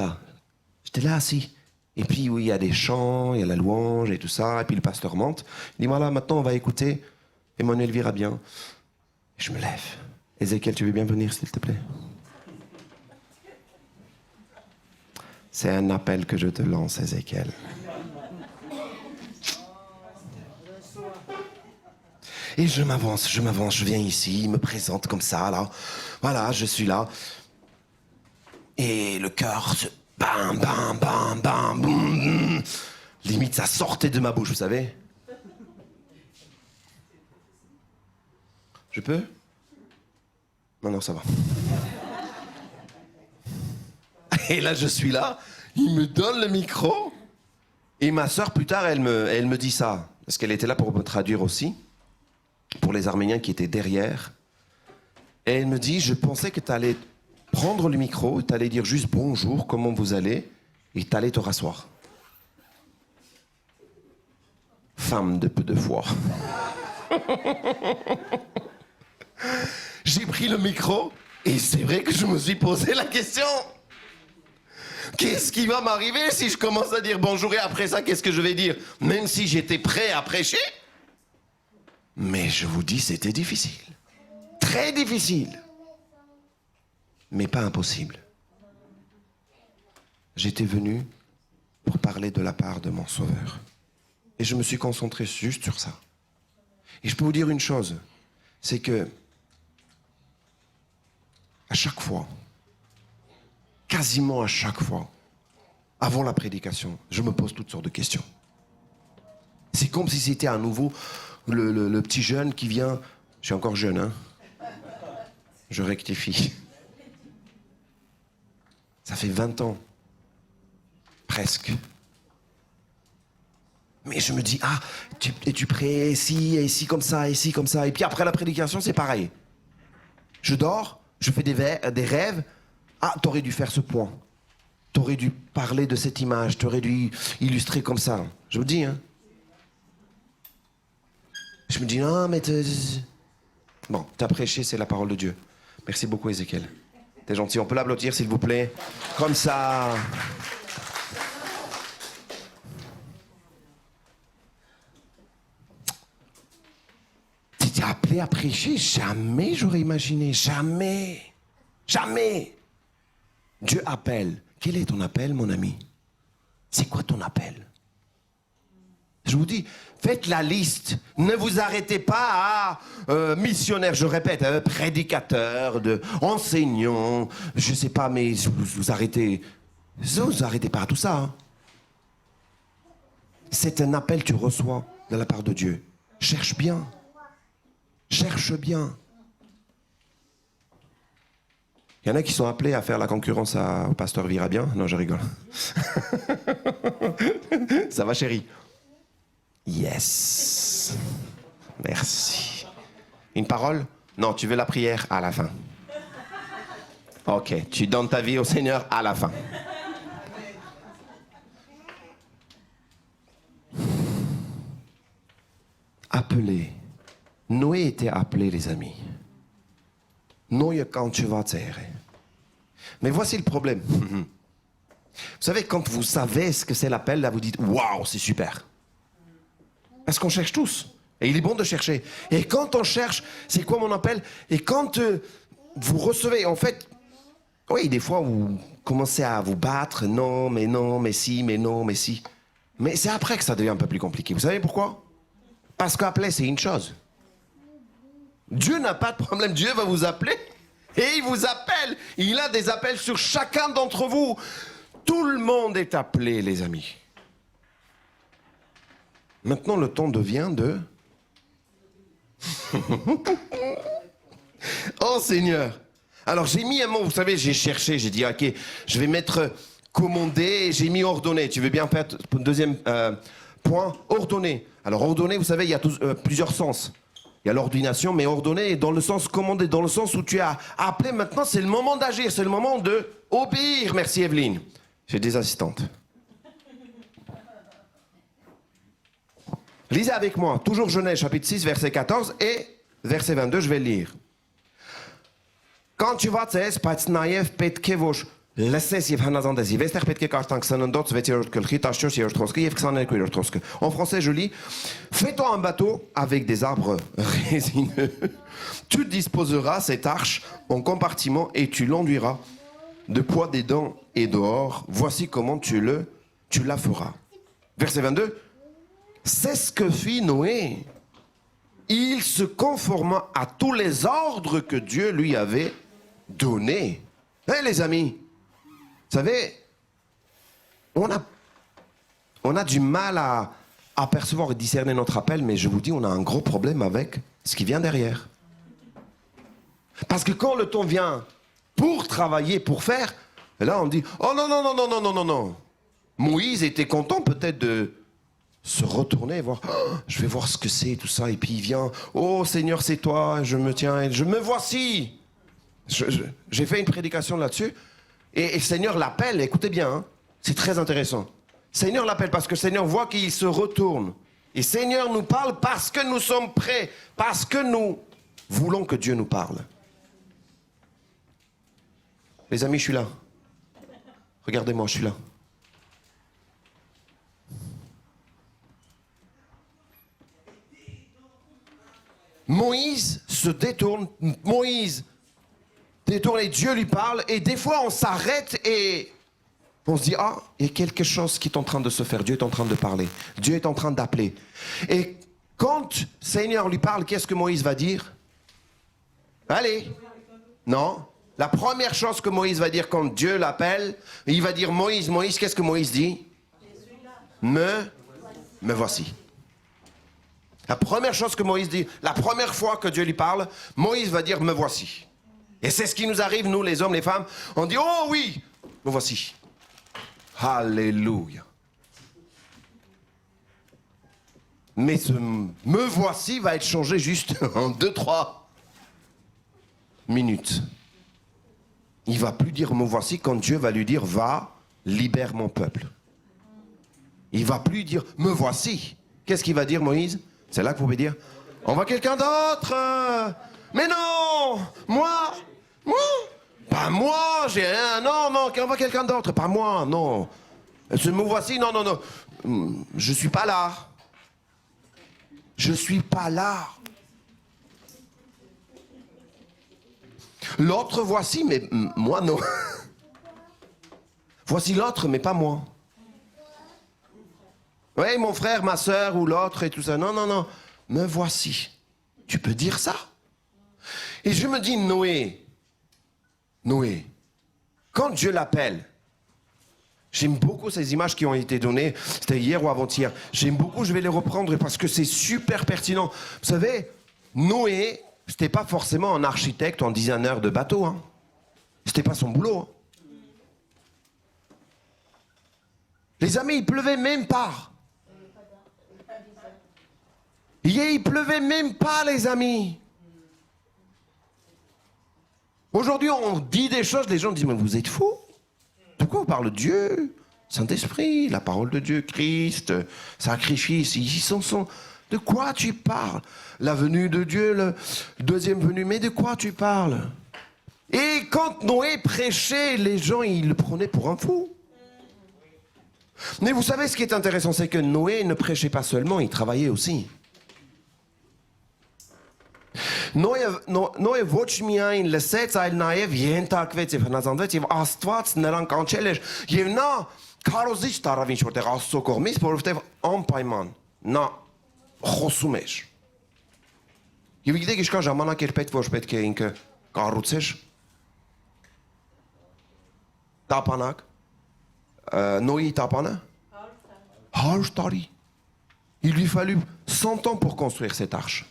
S1: Et puis oui, il y a des chants, il y a la louange et tout ça. Et puis le pasteur monte. Il dit, voilà, maintenant on va écouter Emmanuel Virabien. Et je me lève. Ézéchiel, tu veux bien venir, s'il te plaît? C'est un appel que je te lance, Ézéchiel. Et je m'avance, je viens ici, il me présente comme ça, là. Voilà, je suis là. Et le cœur se... Bam, bam, bam, bam, boum. Limite, ça sortait de ma bouche, vous savez. Je peux? Non, ça va. Et là, je suis là, il me donne le micro, et ma sœur, plus tard, elle me dit ça, parce qu'elle était là pour me traduire aussi, pour les Arméniens qui étaient derrière. Et elle me dit, je pensais que tu allais prendre le micro, tu allais dire juste bonjour, comment vous allez, et tu allais te rasseoir. Femme de peu de foi. J'ai pris le micro et c'est vrai que je me suis posé la question. Qu'est-ce qui va m'arriver si je commence à dire bonjour et après ça, qu'est-ce que je vais dire? Même si j'étais prêt à prêcher. Mais je vous dis, c'était difficile. Très difficile. Mais pas impossible. J'étais venu pour parler de la part de mon Sauveur. Et je me suis concentré juste sur ça. Et je peux vous dire une chose, c'est que à chaque fois, quasiment à chaque fois, avant la prédication, je me pose toutes sortes de questions. C'est comme si c'était à nouveau le petit jeune qui vient... Je suis encore jeune, hein? Je rectifie. Ça fait 20 ans. Presque. Mais je me dis, es-tu prêt? Ici, comme ça, ici, comme ça. Et puis après la prédication, c'est pareil. Je dors, je fais des rêves. T'aurais dû faire ce point. T'aurais dû parler de cette image. T'aurais dû illustrer comme ça. Je vous dis, hein. Je me dis, non, mais... Bon, t'as prêché, c'est la parole de Dieu. Merci beaucoup, Ézéchiel. T'es gentil. On peut l'applaudir, s'il vous plaît. Comme ça... T'étais appelé à prêcher? Jamais j'aurais imaginé. Jamais. Dieu appelle. Quel est ton appel, mon ami? C'est quoi ton appel? Je vous dis, faites la liste. Ne vous arrêtez pas à missionnaire, je répète, prédicateur, enseignant, je sais pas, mais vous arrêtez pas à tout ça. Hein. C'est un appel que tu reçois de la part de Dieu. Cherche bien. Il y en a qui sont appelés à faire la concurrence au pasteur Virabien. Non, je rigole. Ça va, chérie? Yes. Merci. Une parole? Non, tu veux la prière à la fin. Ok, tu donnes ta vie au Seigneur à la fin. Appelé. Noé était appelé, les amis. Noé quand tu vas terre. Mais voici le problème. Vous savez, quand vous savez ce que c'est l'appel, là, vous dites, waouh, c'est super. Parce qu'on cherche tous. Et il est bon de chercher. Et quand on cherche, c'est quoi mon appel? Et quand vous recevez, en fait, oui, des fois, vous commencez à vous battre. Non, mais si, mais non, mais si. Mais c'est après que ça devient un peu plus compliqué. Vous savez pourquoi? Parce qu'appeler, c'est une chose. Dieu n'a pas de problème. Dieu va vous appeler. Et il vous appelle. Il a des appels sur chacun d'entre vous. Tout le monde est appelé, les amis. Maintenant, le temps devient de... Oh Seigneur! Alors j'ai mis un mot, vous savez, j'ai cherché, j'ai dit, ok, je vais mettre commandé, j'ai mis ordonné. Tu veux bien faire deuxième point, ordonné. Alors ordonné, vous savez, il y a plusieurs sens. Il y a l'ordination, mais ordonné dans le sens commandé, dans le sens où tu as appelé. Maintenant, c'est le moment d'agir, c'est le moment de obéir. Merci Evelyne. J'ai des assistantes. Lisez avec moi, toujours Genèse, chapitre 6, verset 14 et verset 22, je vais le lire. Quand tu vas t'es, Patsnaev, Petkevosh, Lesses Yev Hanazandes, Vester Petke Kartank Sanandot, Vetirkolchitashos, Yertroske, Yevksanek, Yertroske. En français, je lis, fais-toi un bateau avec des arbres résineux. Tu disposeras cette arche en compartiments et tu l'enduiras de poids dedans et dehors. Voici comment tu la feras. Verset 22. C'est ce que fit Noé. Il se conforma à tous les ordres que Dieu lui avait donnés. Hein, les amis? Vous savez, on a du mal à percevoir et discerner notre appel, mais je vous dis, on a un gros problème avec ce qui vient derrière. Parce que quand le temps vient pour travailler, pour faire, là on dit, oh non, non, non, non, non, non, non, non. Moïse était content peut-être de se retourner et voir, oh, je vais voir ce que c'est, tout ça. Et puis il vient, oh Seigneur, c'est toi, je me tiens, je me voici. J'ai fait une prédication là-dessus. Et Seigneur l'appelle, écoutez bien, hein, c'est très intéressant. Seigneur l'appelle parce que Seigneur voit qu'il se retourne. Et Seigneur nous parle parce que nous sommes prêts, parce que nous voulons que Dieu nous parle. Les amis, je suis là. Regardez-moi, je suis là. Moïse se détourne, Moïse détourne et Dieu lui parle. Et des fois, on s'arrête et on se dit, ah, il y a quelque chose qui est en train de se faire. Dieu est en train de parler. Dieu est en train d'appeler. Et quand Seigneur lui parle, qu'est-ce que Moïse va dire? Allez. Non. La première chose que Moïse va dire quand Dieu l'appelle, il va dire, Moïse, Moïse, qu'est-ce que Moïse dit? Me voici. La première chose que Moïse dit, la première fois que Dieu lui parle, Moïse va dire, me voici. Et c'est ce qui nous arrive, nous, les hommes, les femmes. On dit, oh oui, me voici. Alléluia. Mais ce me voici va être changé juste en 2-3 minutes. Il va plus dire me voici quand Dieu va lui dire, va, libère mon peuple. Il va plus dire me voici. Qu'est-ce qu'il va dire, Moïse? C'est là que vous pouvez dire, on va quelqu'un d'autre. Mais non, moi, pas moi, j'ai un, non, on va quelqu'un d'autre, pas moi, non. Ce me voici, non, non, non. Je suis pas là. Je suis pas là. L'autre voici, mais moi non. Voici l'autre, mais pas moi. Oui, mon frère, ma soeur ou l'autre et tout ça. Non, non, non. Me voici. Tu peux dire ça? Et je me dis, Noé, quand Dieu l'appelle, j'aime beaucoup ces images qui ont été données, c'était hier ou avant-hier. J'aime beaucoup, je vais les reprendre parce que c'est super pertinent. Vous savez, Noé, c'était pas forcément un architecte ou un designer de bateau. Hein. C'était pas son boulot. Hein. Les amis, il pleuvait même pas. Il pleuvait même pas, les amis. Aujourd'hui, on dit des choses, les gens disent, mais vous êtes fous. De quoi on parle? Dieu, Saint-Esprit, la parole de Dieu, Christ, sacrifice, ils sont. De quoi tu parles? La venue de Dieu, le deuxième venue, mais de quoi tu parles? Et quand Noé prêchait, les gens, ils le prenaient pour un fou. Mais vous savez, ce qui est intéressant, c'est que Noé ne prêchait pas seulement, il travaillait aussi. Noé ոչ միայն լսեց, այլ նաև ենթարկվեց եւ հնազանդվեց եւ Աստված նրան կանչել էր եւ նա քարոզիչ տարավ ինչ որտեղ Աստծո կողմից, որովհետեւ անպայման նա խոսում էր։ Եվ գիտեք ինչքան ժամանակ էր պետք, որ պետք է ինքը կառուցեր տապանակ, Noé Tapana. Haustari. Il lui fallut 100 ans pour construire cette arche.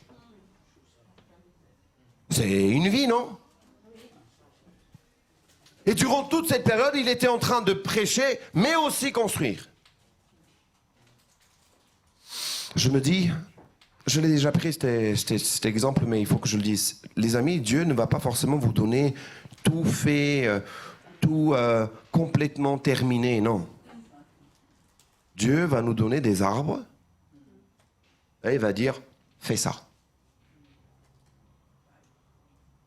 S1: C'est une vie, non? Et durant toute cette période, il était en train de prêcher, mais aussi construire. Je me dis, je l'ai déjà pris cet exemple, mais il faut que je le dise. Les amis, Dieu ne va pas forcément vous donner tout fait, tout complètement terminé, non. Dieu va nous donner des arbres et il va dire, fais ça.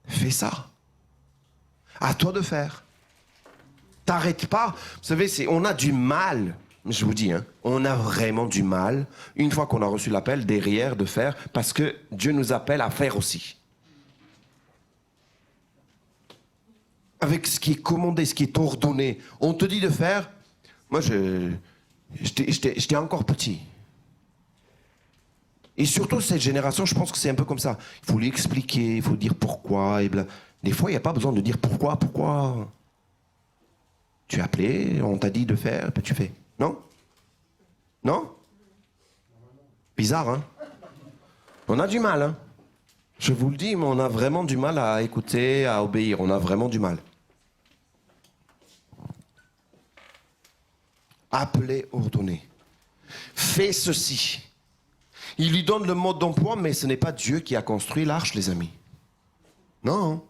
S1: Fais ça. À toi de faire. T'arrêtes pas. Vous savez, on a du mal, je vous dis, hein, on a vraiment du mal, une fois qu'on a reçu l'appel, derrière de faire, parce que Dieu nous appelle à faire aussi. Avec ce qui est commandé, ce qui est ordonné, on te dit de faire. Moi, j'étais encore petit. Et surtout, cette génération, je pense que c'est un peu comme ça. Il faut lui expliquer, il faut dire pourquoi. Et bla. Des fois, il n'y a pas besoin de dire pourquoi. Tu es appelé, on t'a dit de faire, ben tu fais. Non? Non? Bizarre, hein? On a du mal, hein? Je vous le dis, mais on a vraiment du mal à écouter, à obéir. On a vraiment du mal. Appelé, ordonné. Fais ceci. Il lui donne le mode d'emploi, mais ce n'est pas Dieu qui a construit l'arche, les amis. Non.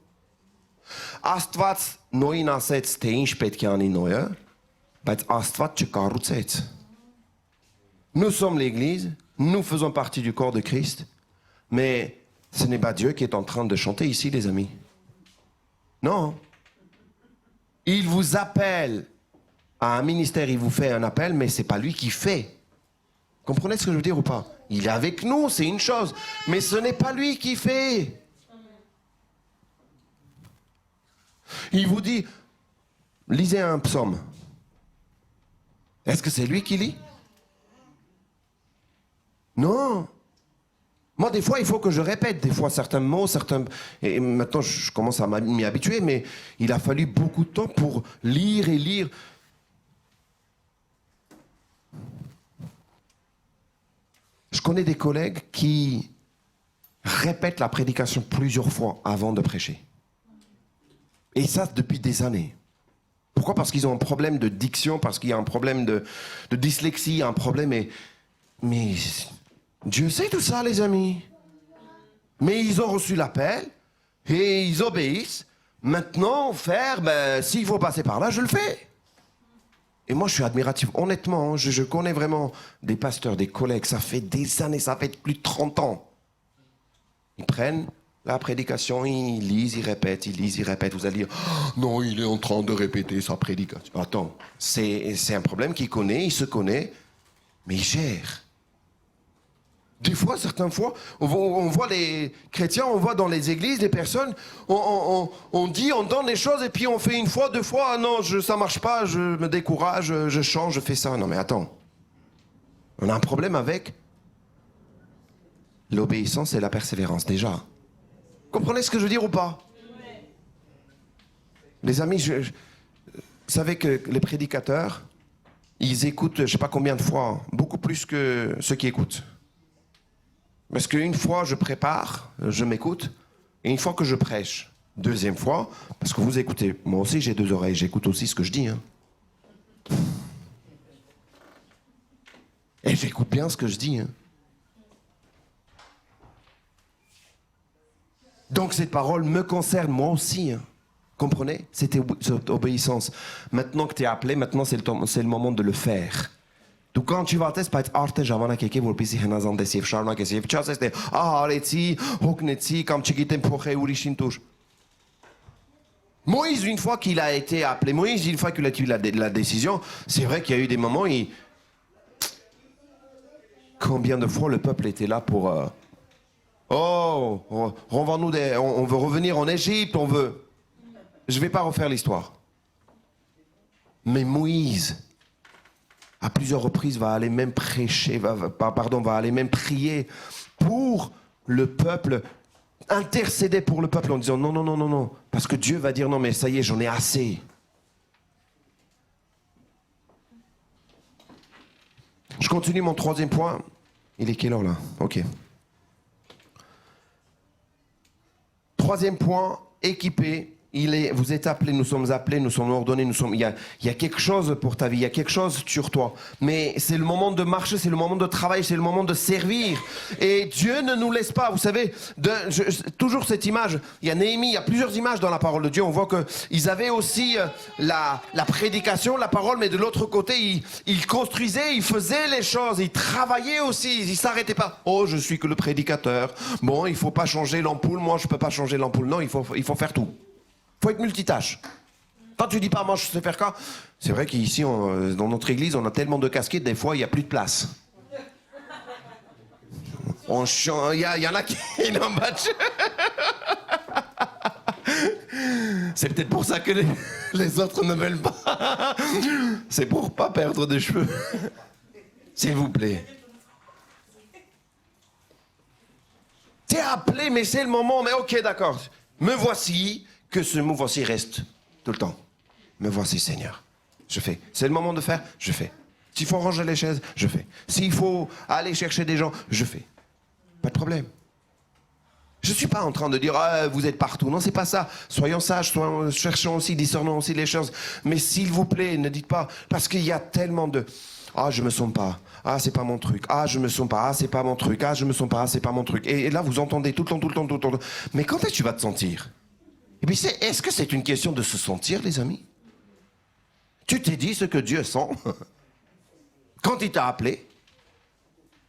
S1: Աստված նոյին ասեց, թե ինչ պետք է անի նոյը, բայց Աստված չկառուցեց. Nous sommes l'Église, nous faisons partie du corps de Christ, mais ce n'est pas Dieu qui est en train de chanter ici, les amis. Non. Il vous appelle à un ministère, il vous fait un appel, mais ce n'est pas lui qui fait. Comprenez ce que je veux dire ou pas? Il est avec nous, c'est une chose, mais ce n'est pas lui qui fait. Il vous dit, lisez un psaume. Est-ce que c'est lui qui lit? Non. Moi, des fois, il faut que je répète, des fois, certains mots, certains... Et maintenant, je commence à m'y habituer, mais il a fallu beaucoup de temps pour lire et lire. Je connais des collègues qui répètent la prédication plusieurs fois avant de prêcher. Et ça, depuis des années. Pourquoi? Parce qu'ils ont un problème de diction, parce qu'il y a un problème de dyslexie, un problème... Mais Dieu sait tout ça, les amis. Mais ils ont reçu l'appel et ils obéissent. Maintenant, faire, s'il faut passer par là, je le fais. Et moi, je suis admiratif. Honnêtement, je connais vraiment des pasteurs, des collègues. Ça fait des années, ça fait plus de 30 ans. Ils prennent la prédication, ils lisent, ils répètent. Vous allez dire, oh, non, il est en train de répéter sa prédication. Attends, c'est un problème qu'il connaît, il se connaît, mais il gère. Des fois, certaines fois, on voit les chrétiens, on voit dans les églises, les personnes, on dit, on donne les choses, et puis on fait une fois, deux fois, ah non, ça marche pas, je me décourage, je change, je fais ça. Non mais attends, on a un problème avec l'obéissance et la persévérance, déjà. Comprenez ce que je veux dire ou pas? Les amis, vous savez que les prédicateurs, ils écoutent, je ne sais pas combien de fois, beaucoup plus que ceux qui écoutent. Parce qu'une fois, je prépare, je m'écoute, et une fois que je prêche, deuxième fois, parce que vous écoutez, moi aussi j'ai deux oreilles, j'écoute aussi ce que je dis. Hein. Et j'écoute bien ce que je dis. Hein. Donc cette parole me concerne moi aussi. Hein. Comprenez? Cette obéissance. Maintenant que tu es appelé, maintenant c'est le moment de le faire. Donc quand tu vas tester, peut-être arte javana keke որպեսի հնազանդես եւ շարունակես եւ չասես թե արեցի, հոգնեցի կամ չգիտեմ փոխե ուրիշին տուր. Moïse, une fois qu'il a été appelé, Moïse, une fois qu'il a eu la décision, c'est vrai qu'il y a eu des moments où combien de fois le peuple était là pour on veut revenir en Égypte, on veut. Je vais pas refaire l'histoire. Mais Moïse, à plusieurs reprises, va aller même prêcher, va aller même prier pour le peuple, intercéder pour le peuple en disant non, parce que Dieu va dire non mais ça y est, j'en ai assez. continue mon troisième point. Il est quelle heure là? Ok. Troisième point, équipé. Vous êtes appelés, nous sommes ordonnés, il y a quelque chose pour ta vie, il y a quelque chose sur toi. Mais c'est le moment de marcher, c'est le moment de travailler, c'est le moment de servir. Et Dieu ne nous laisse pas, vous savez, toujours cette image, il y a Néhémie, il y a plusieurs images dans la parole de Dieu. On voit qu'ils avaient aussi la prédication, la parole, mais de l'autre côté, ils construisaient, ils faisaient les choses, ils travaillaient aussi, ils ne s'arrêtaient pas. Oh, je suis que le prédicateur. Bon, il ne faut pas changer l'ampoule, moi je ne peux pas changer l'ampoule. Non, il faut faire tout. Il faut être multitâche. Quand tu dis pas, moi je sais faire quoi, c'est vrai qu'ici, dans notre église, on a tellement de casquettes, des fois, il n'y a plus de place. Il y en a qui n'en battent. C'est peut-être pour ça que les autres ne veulent pas. C'est pour pas perdre des cheveux. S'il vous plaît. T'es appelé, mais c'est le moment. Mais ok, d'accord. Me voici. Que ce mot voici reste tout le temps. Me voici, Seigneur. Je fais. C'est le moment de faire, je fais. S'il faut ranger les chaises, je fais. S'il faut aller chercher des gens, je fais. Pas de problème. Je ne suis pas en train de dire vous êtes partout. Non, c'est pas ça. Soyons sages, cherchons aussi, discernons aussi les choses. Mais s'il vous plaît, ne dites pas, parce qu'il y a tellement de je me sens pas. Ah, c'est pas mon truc. Ah, je me sens pas. Ah, c'est pas mon truc. Ah, je me sens pas. Ah, c'est pas mon truc. Et là, vous entendez tout le temps. Mais quand est-ce que tu vas te sentir? Et puis, est-ce que c'est une question de se sentir, les amis? Tu t'es dit ce que Dieu sent quand il t'a appelé?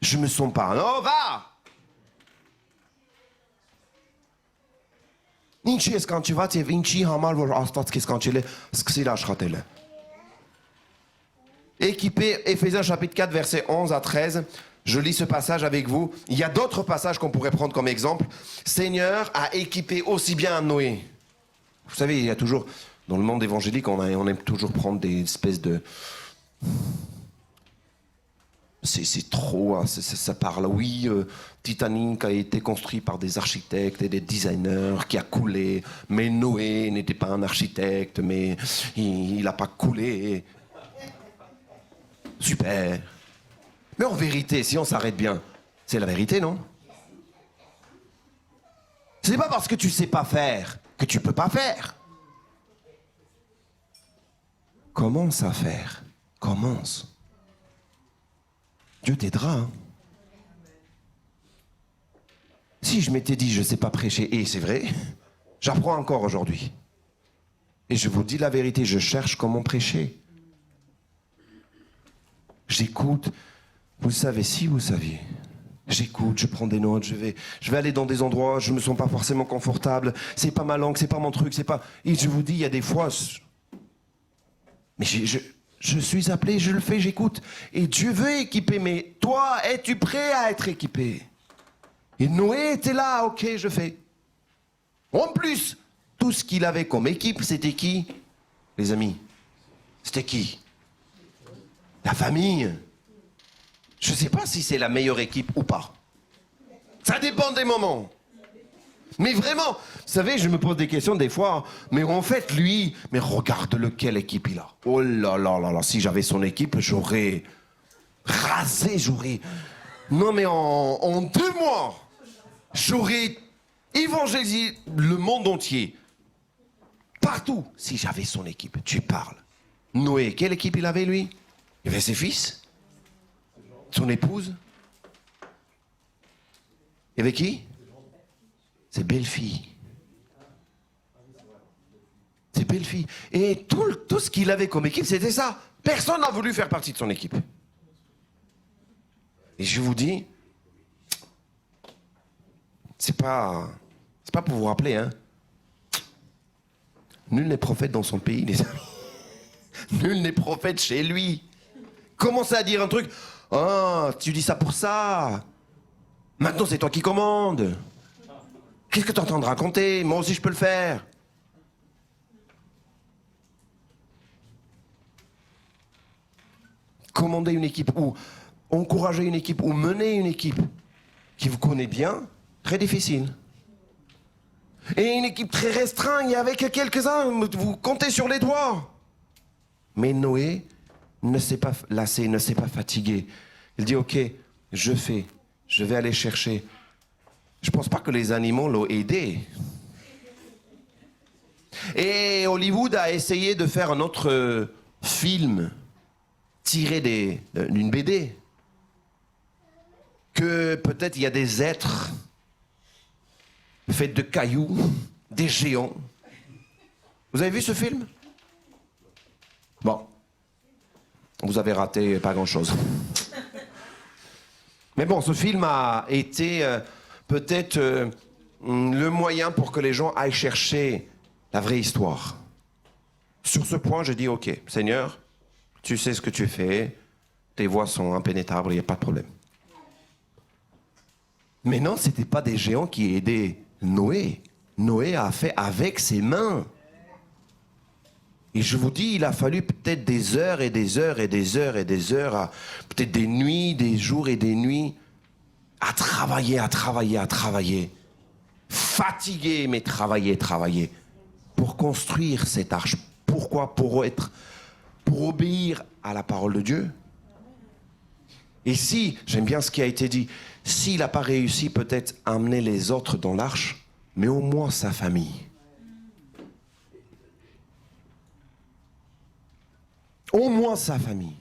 S1: Je me sens pas. Non, va! Nici e scantivație, vinci hamal vor astat qui scancele, scsila schratele. Équipé, Éphésiens chapitre 4, versets 11 à 13. Je lis ce passage avec vous. Il y a d'autres passages qu'on pourrait prendre comme exemple. Seigneur a équipé aussi bien Noé. Vous savez, il y a toujours, dans le monde évangélique, on aime toujours prendre des espèces de... C'est trop, ça parle, oui, Titanic a été construit par des architectes et des designers qui a coulé, mais Noé n'était pas un architecte, mais il n'a pas coulé. Super. Mais en vérité, si on s'arrête bien, c'est la vérité, non? C'est pas parce que tu sais pas faire que tu peux pas faire. Commence à faire. Commence. Dieu t'aidera. Hein. Si je m'étais dit je sais pas prêcher, et c'est vrai, j'apprends encore aujourd'hui. Et je vous dis la vérité, je cherche comment prêcher. J'écoute. Vous savez, si vous saviez. J'écoute, je prends des notes, je vais aller dans des endroits, je me sens pas forcément confortable, c'est pas ma langue, c'est pas mon truc, c'est pas... Et je vous dis, il y a des fois... Mais je suis appelé, je le fais, j'écoute. Et Dieu veut équiper, mais toi, es-tu prêt à être équipé? Et Noé était là, ok, je fais. En plus, tout ce qu'il avait comme équipe, c'était qui? Les amis, c'était qui? La famille. Je ne sais pas si c'est la meilleure équipe ou pas. Ça dépend des moments. Mais vraiment, vous savez, je me pose des questions des fois, mais en fait, lui, mais regarde quelle équipe il a. Oh là là là là, si j'avais son équipe, j'aurais rasé, Non mais en 2 mois, j'aurais évangélisé le monde entier. Partout, si j'avais son équipe. Tu parles. Noé, quelle équipe il avait, lui? Il avait ses fils? Son épouse? Il y avait qui? Ses belles-filles. Ses belles-filles. Et tout ce qu'il avait comme équipe, c'était ça. Personne n'a voulu faire partie de son équipe. Et je vous dis, c'est pas pour vous rappeler, hein. Nul n'est prophète dans son pays, les amis. Nul n'est prophète chez lui. Commencez à dire un truc. Ah, tu dis ça pour ça. Maintenant, c'est toi qui commandes. Qu'est-ce que tu es en train de raconter? Moi aussi, je peux le faire. Commander une équipe ou encourager une équipe ou mener une équipe qui vous connaît bien, très difficile. Et une équipe très restreinte, il y avait que quelques-uns, vous comptez sur les doigts. Mais Noé ne s'est pas lassé, ne s'est pas fatigué. Il dit, OK, je vais aller chercher. Je ne pense pas que les animaux l'ont aidé. Et Hollywood a essayé de faire un autre film tiré d'une BD. Que peut-être il y a des êtres faits de cailloux, des géants. Vous avez vu ce film? Bon. Vous avez raté pas grand-chose. Mais bon, ce film a été peut-être le moyen pour que les gens aillent chercher la vraie histoire. Sur ce point, je dis, OK, Seigneur, tu sais ce que tu fais, tes voies sont impénétrables, il n'y a pas de problème. Mais non, ce n'était pas des géants qui aidaient Noé. Noé a fait avec ses mains. Et je vous dis, il a fallu peut-être des heures et des heures et des heures et des heures, peut-être des nuits, des jours et des nuits, à travailler, à travailler, à travailler. Fatigué, mais travailler, travailler. Pour construire cette arche. Pourquoi? Pour obéir à la parole de Dieu. Et si, j'aime bien ce qui a été dit, s'il n'a pas réussi peut-être à amener les autres dans l'arche, mais au moins sa famille. Au moins sa famille.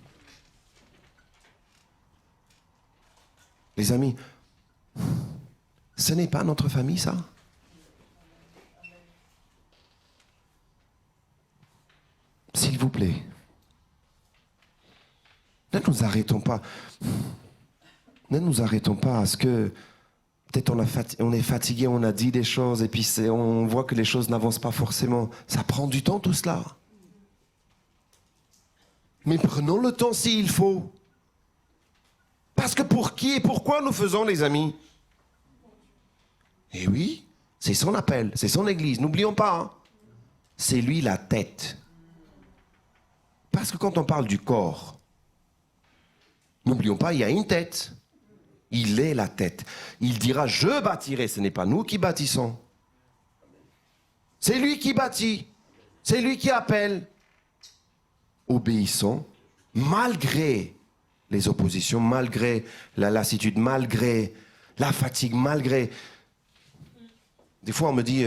S1: Les amis, ce n'est pas notre famille, ça? S'il vous plaît, ne nous arrêtons pas. Ne nous arrêtons pas à ce que peut-être on est fatigué, on a dit des choses et puis on voit que les choses n'avancent pas forcément. Ça prend du temps tout cela. Mais prenons le temps s'il faut. Parce que pour qui et pourquoi nous faisons, les amis? Eh oui, c'est son appel, c'est son église. N'oublions pas, hein. C'est lui la tête. Parce que quand on parle du corps, n'oublions pas, il y a une tête. Il est la tête. Il dira, je bâtirai. Ce n'est pas nous qui bâtissons. C'est lui qui bâtit. C'est lui qui appelle. Obéissons, malgré les oppositions, malgré la lassitude, malgré la fatigue, malgré... Des fois, on me dit,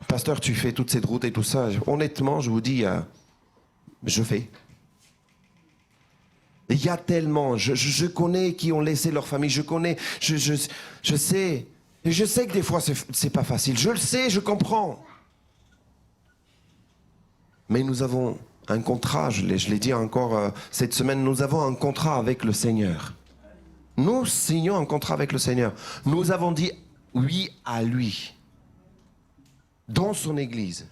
S1: pasteur, tu fais toute cette route et tout ça. Honnêtement, je vous dis, je fais. Il y a tellement, je connais qui ont laissé leur famille, je connais, je sais. Et je sais que des fois, c'est pas facile. Je le sais, je comprends. Mais nous avons un contrat, je l'ai dit encore cette semaine, nous avons un contrat avec le Seigneur. Nous signons un contrat avec le Seigneur. Nous avons dit oui à lui. Dans son église.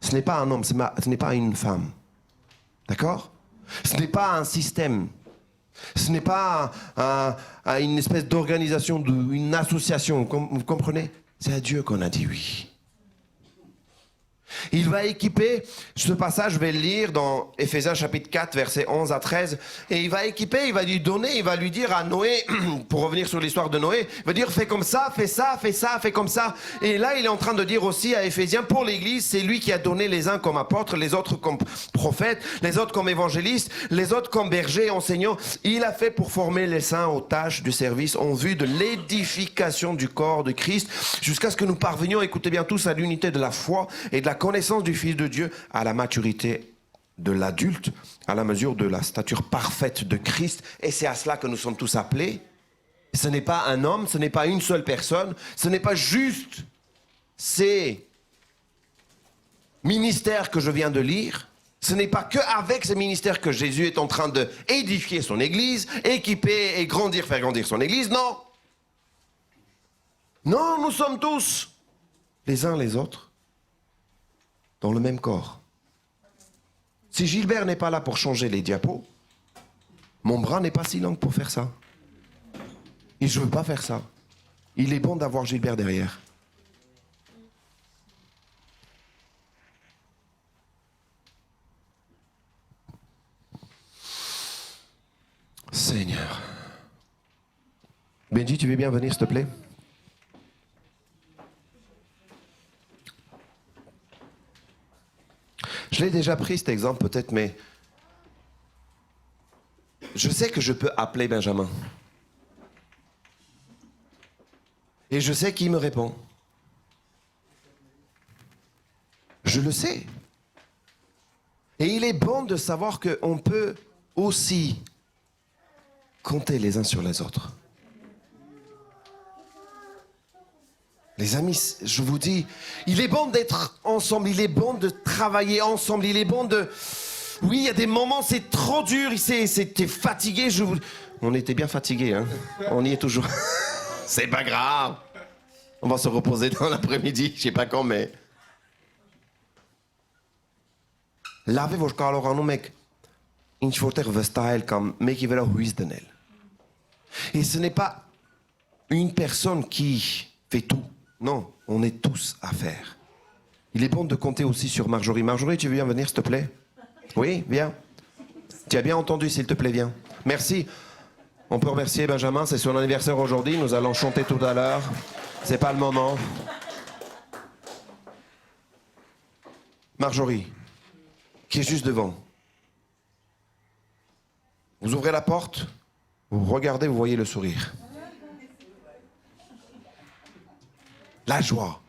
S1: Ce n'est pas un homme, ce n'est pas une femme. D'accord? Ce n'est pas un système. Ce n'est pas une espèce d'organisation, une association. Vous comprenez? C'est à Dieu qu'on a dit oui. Il va équiper, ce passage, je vais le lire dans Éphésiens chapitre 4, versets 11 à 13. Et il va équiper, il va lui donner, il va lui dire à Noé, pour revenir sur l'histoire de Noé, il va dire fais comme ça, fais ça, fais ça, fais comme ça. Et là, il est en train de dire aussi à Éphésiens, pour l'Église, c'est lui qui a donné les uns comme apôtres, les autres comme prophètes, les autres comme évangélistes, les autres comme bergers, enseignants. Il a fait pour former les saints aux tâches du service en vue de l'édification du corps de Christ, jusqu'à ce que nous parvenions, écoutez bien tous, à l'unité de la foi et de la connaissance du Fils de Dieu, à la maturité de l'adulte, à la mesure de la stature parfaite de Christ. Et c'est à cela que nous sommes tous appelés. Ce n'est pas un homme, ce n'est pas une seule personne, ce n'est pas juste ces ministères que je viens de lire. Ce n'est pas qu'avec ces ministères que Jésus est en train d'édifier son Église, équiper et grandir, faire grandir son Église. Non. Non, nous sommes tous les uns les autres dans le même corps. Si Gilbert n'est pas là pour changer les diapos, mon bras n'est pas si long pour faire ça. Et je ne veux pas faire ça. Il est bon d'avoir Gilbert derrière. Seigneur. Benji, tu veux bien venir, s'il te plaît? Je l'ai déjà pris cet exemple peut-être, mais je sais que je peux appeler Benjamin. Et je sais qui me répond. Je le sais. Et il est bon de savoir qu'on peut aussi compter les uns sur les autres. Les amis, je vous dis, il est bon d'être ensemble, il est bon de travailler ensemble, il est bon de... Oui, il y a des moments, c'est trop dur, t'es fatigué, on était bien fatigués, hein. On y est toujours. C'est pas grave. On va se reposer dans l'après-midi, je sais pas quand, mais... Lavet voshkaloranomek, inchvorter vestael kam mekivela huisdenel. Et ce n'est pas une personne qui fait tout. Non, on est tous à faire. Il est bon de compter aussi sur Marjorie. Marjorie, tu veux bien venir, s'il te plaît? Oui, viens. Tu as bien entendu, s'il te plaît, viens. Merci. On peut remercier Benjamin, c'est son anniversaire aujourd'hui. Nous allons chanter tout à l'heure. C'est pas le moment. Marjorie, qui est juste devant. Vous ouvrez la porte, vous regardez, vous voyez le sourire. La joie.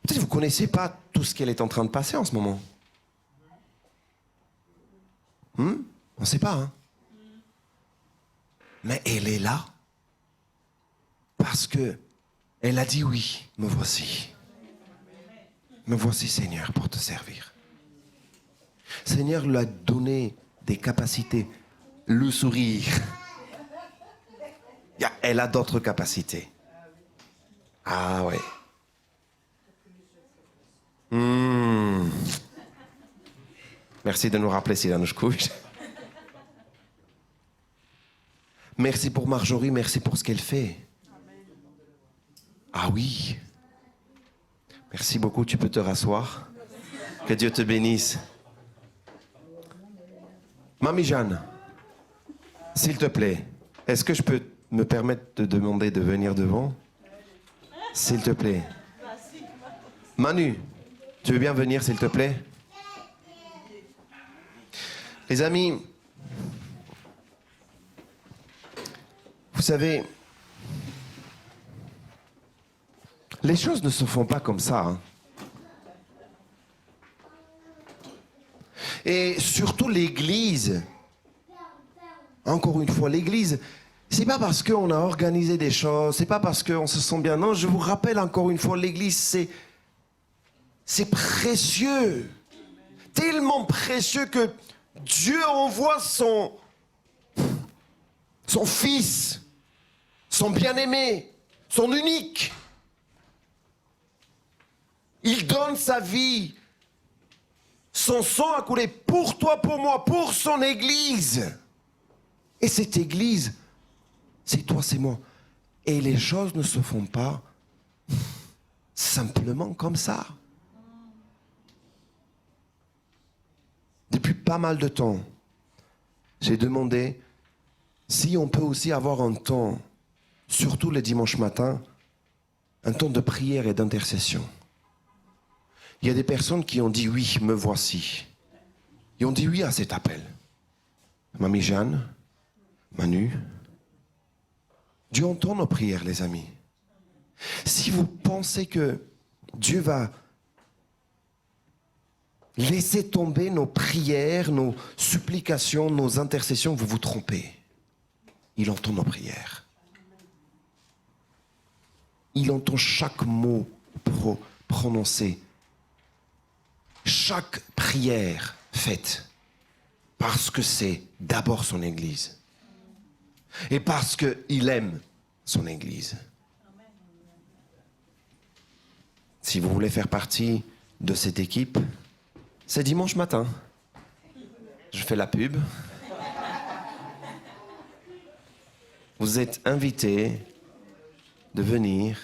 S1: Peut-être que vous ne connaissez pas tout ce qu'elle est en train de passer en ce moment. On ne sait pas, hein. Mais elle est là parce que elle a dit oui, me voici. Me voici, Seigneur, pour te servir. Seigneur lui a donné des capacités, le sourire. Elle a d'autres capacités. Ah ouais. Merci de nous rappeler, Silanouchkouch. Merci pour Marjorie, merci pour ce qu'elle fait. Ah oui. Merci beaucoup, tu peux te rasseoir. Que Dieu te bénisse. Mamie Jeanne, s'il te plaît, est-ce que je peux me permettre de demander de venir devant? S'il te plaît. Manu, tu veux bien venir, s'il te plaît? Les amis, vous savez, les choses ne se font pas comme ça, hein. Et surtout l'Église, encore une fois, l'Église, c'est pas parce qu'on a organisé des choses, c'est pas parce qu'on se sent bien. Non, je vous rappelle encore une fois, l'Église, c'est précieux. Tellement précieux que Dieu envoie son fils, son bien-aimé, son unique. Il donne sa vie. Son sang a coulé pour toi, pour moi, pour son Église. Et cette Église, c'est toi, c'est moi. Et les choses ne se font pas simplement comme ça. Depuis pas mal de temps, j'ai demandé si on peut aussi avoir un temps, surtout le dimanche matin, un temps de prière et d'intercession. Il y a des personnes qui ont dit oui, me voici. Ils ont dit oui à cet appel. Mamie Jeanne, Manu, Dieu entend nos prières, les amis. Si vous pensez que Dieu va laisser tomber nos prières, nos supplications, nos intercessions, vous vous trompez. Il entend nos prières. Il entend chaque mot prononcé. Chaque prière faite, parce que c'est d'abord son Église. Et parce qu'il aime son Église. Si vous voulez faire partie de cette équipe, c'est dimanche matin. Je fais la pub. Vous êtes invités de venir.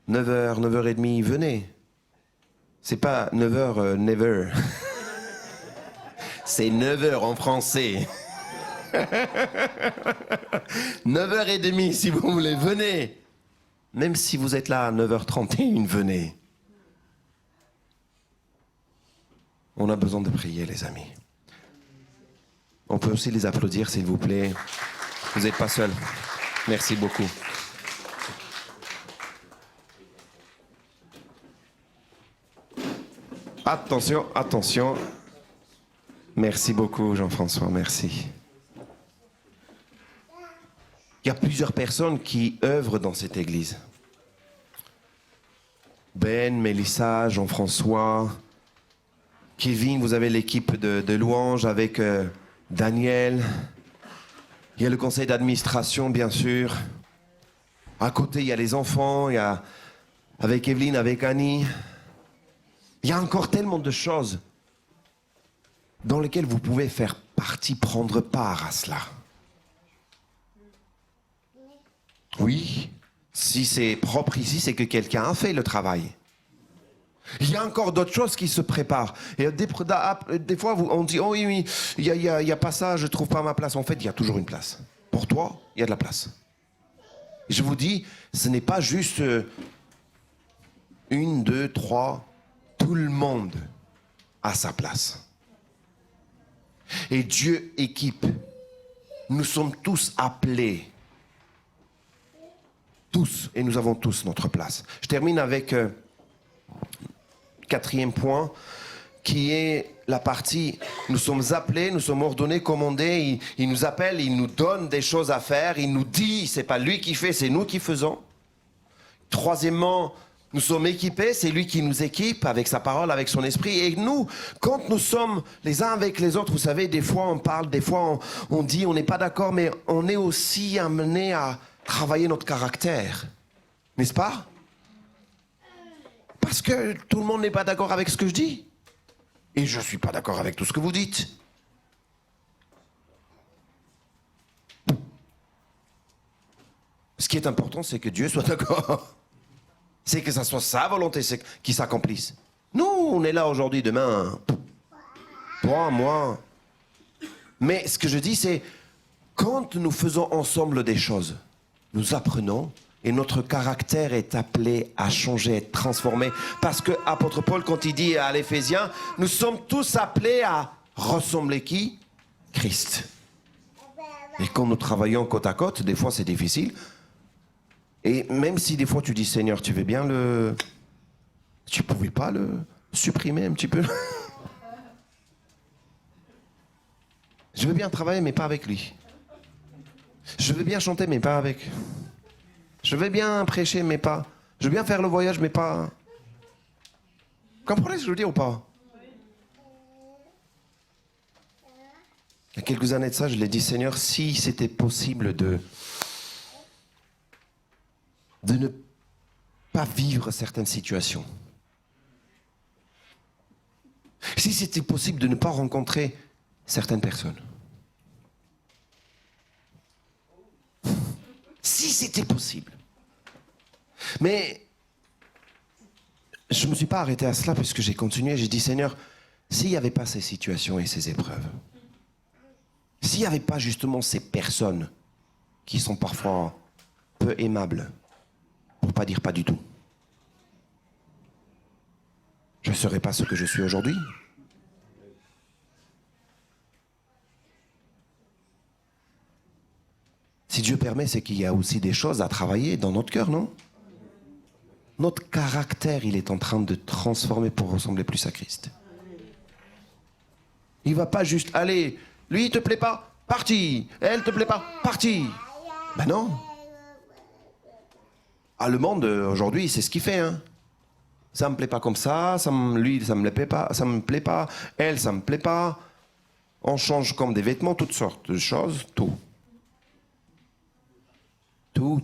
S1: 9h, 9h30, venez. C'est pas 9h, never. C'est 9h en français. 9h30 si vous voulez, venez. Même si vous êtes là à 9h31, venez. On a besoin de prier, les amis. On peut aussi les applaudir, s'il vous plaît. Vous n'êtes pas seuls. Merci beaucoup. Attention, attention. Merci beaucoup, Jean-François, merci. Il y a plusieurs personnes qui œuvrent dans cette église. Ben, Mélissa, Jean-François, Kevin, vous avez l'équipe de louanges avec Daniel. Il y a le conseil d'administration, bien sûr. À côté, il y a les enfants, il y a avec Evelyne, avec Annie. Il y a encore tellement de choses dans lesquelles vous pouvez faire partie, prendre part à cela. Oui, si c'est propre ici, c'est que quelqu'un a fait le travail. Il y a encore d'autres choses qui se préparent. Et des fois, on dit, oh oui, oui, il y a pas ça, je ne trouve pas ma place. En fait, il y a toujours une place. Pour toi, il y a de la place. Et je vous dis, ce n'est pas juste une, deux, trois. Tout le monde a sa place. Et Dieu équipe. Nous sommes tous appelés. Tous. Et nous avons tous notre place. Je termine avec... quatrième point, qui est la partie, nous sommes appelés, nous sommes ordonnés, commandés, il nous appelle, il nous donne des choses à faire, il nous dit, c'est pas lui qui fait, c'est nous qui faisons. Troisièmement, nous sommes équipés, c'est lui qui nous équipe avec sa parole, avec son esprit. Et nous, quand nous sommes les uns avec les autres, vous savez, des fois on parle, des fois on dit, on n'est pas d'accord, mais on est aussi amené à travailler notre caractère. N'est-ce pas ? Parce que tout le monde n'est pas d'accord avec ce que je dis. Et je ne suis pas d'accord avec tout ce que vous dites. Ce qui est important, c'est que Dieu soit d'accord. C'est que ça soit sa volonté qui s'accomplisse. Nous, on est là aujourd'hui, demain. Toi, moi. Mais ce que je dis, c'est quand nous faisons ensemble des choses, nous apprenons. Et notre caractère est appelé à changer, à être transformé. Parce que apôtre Paul, quand il dit à l'Éphésiens, nous sommes tous appelés à ressembler qui ? Christ. Et quand nous travaillons côte à côte, des fois c'est difficile. Et même si des fois tu dis, Seigneur, tu veux bien le... Tu pouvais pas le supprimer un petit peu ? Je veux bien travailler, mais pas avec lui. Je veux bien chanter, mais pas avec... Je veux bien prêcher, mais pas... Je veux bien faire le voyage, mais pas... Vous comprenez ce que je veux dire ou pas ? Il y a quelques années de ça, je l'ai dit, Seigneur, si c'était possible de ne pas vivre certaines situations. Si c'était possible de ne pas rencontrer certaines personnes. Si c'était possible. Mais je ne me suis pas arrêté à cela puisque j'ai continué. J'ai dit, Seigneur, s'il n'y avait pas ces situations et ces épreuves, s'il n'y avait pas justement ces personnes qui sont parfois peu aimables, pour ne pas dire pas du tout, je ne serais pas ce que je suis aujourd'hui. Si Dieu permet, c'est qu'il y a aussi des choses à travailler dans notre cœur, non ? Notre caractère, il est en train de transformer pour ressembler plus à Christ. Il ne va pas juste, allez, lui, il ne te plaît pas, parti. Elle ne te plaît pas, parti. Ben non. Ah, le monde, aujourd'hui, c'est ce qu'il fait, hein. Ça ne me plaît pas comme ça, lui, ça ne me plaît pas, ça me plaît pas, elle, ça ne me plaît pas. On change comme des vêtements, toutes sortes de choses, tout. Tout,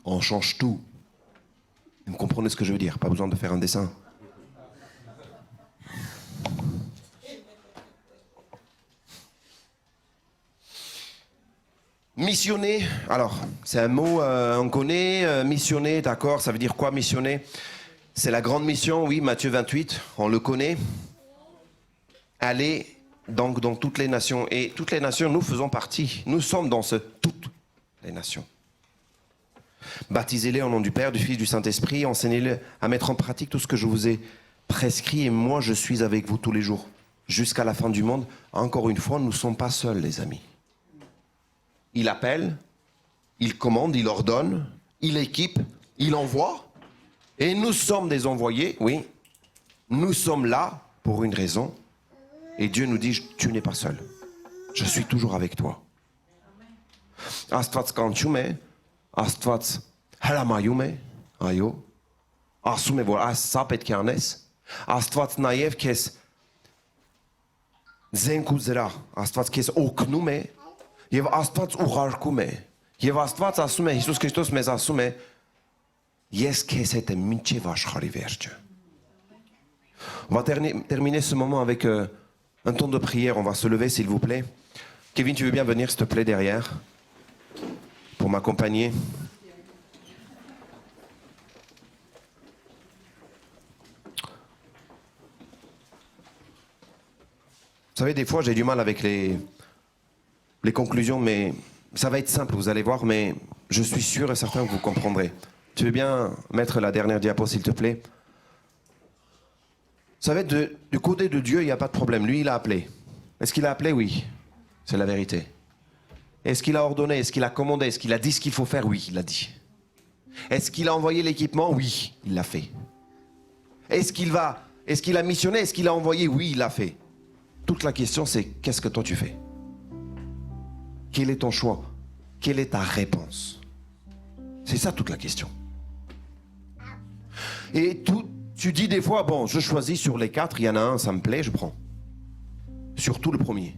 S1: on change tout. Vous comprenez ce que je veux dire, pas besoin de faire un dessin. Missionner, alors, c'est un mot, on connaît, missionner, d'accord, ça veut dire quoi missionner ? C'est la grande mission, oui, Matthieu 28, on le connaît. Aller donc dans toutes les nations, et toutes les nations, nous faisons partie, nous sommes dans toutes les nations. Baptisez-les au nom du Père, du Fils, du Saint-Esprit, enseignez-les à mettre en pratique tout ce que je vous ai prescrit et moi je suis avec vous tous les jours. Jusqu'à la fin du monde, encore une fois, nous ne sommes pas seuls, les amis. Il appelle, il commande, il ordonne, il équipe, il envoie. Et nous sommes des envoyés, oui. Nous sommes là pour une raison. Et Dieu nous dit, tu n'es pas seul. Je suis toujours avec toi. Աստված կանչում է, Աստված հրամայում է, այո, ասում է, որ սա պետք է անես, Աստված նաև քեզ զենք ու զրահ, Աստված քեզ օգնում է եւ Աստված ուղարկում է եւ Աստված ասում է, Հիսուս Քրիստոս մեզ ասում է, ես քեզ հետ եմ մինչև աշխարհի վերջը. On va terminer ce moment avec un temps de prière. On va se lever, s'il vous plaît. Kevin, tu veux bien venir, s'il te plaît, derrière, pour m'accompagner. Vous savez, des fois, j'ai du mal avec les conclusions, mais ça va être simple, vous allez voir, mais je suis sûr et certain que vous comprendrez. Tu veux bien mettre la dernière diapo, s'il te plaît? Vous savez, du côté de Dieu, il n'y a pas de problème. Lui, il a appelé. Est-ce qu'il a appelé? Oui. C'est la vérité. Est-ce qu'il a ordonné? Est-ce qu'il a commandé? Est-ce qu'il a dit ce qu'il faut faire? Oui, il l'a dit. Est-ce qu'il a envoyé l'équipement? Oui, il l'a fait. Est-ce qu'il a missionné? Est-ce qu'il a envoyé? Oui, il l'a fait. Toute la question, c'est qu'est-ce que toi tu fais? Quel est ton choix? Quelle est ta réponse? C'est ça toute la question. Et tu dis des fois, bon, je choisis sur les 4, il y en a un, ça me plaît, je prends. Surtout le premier.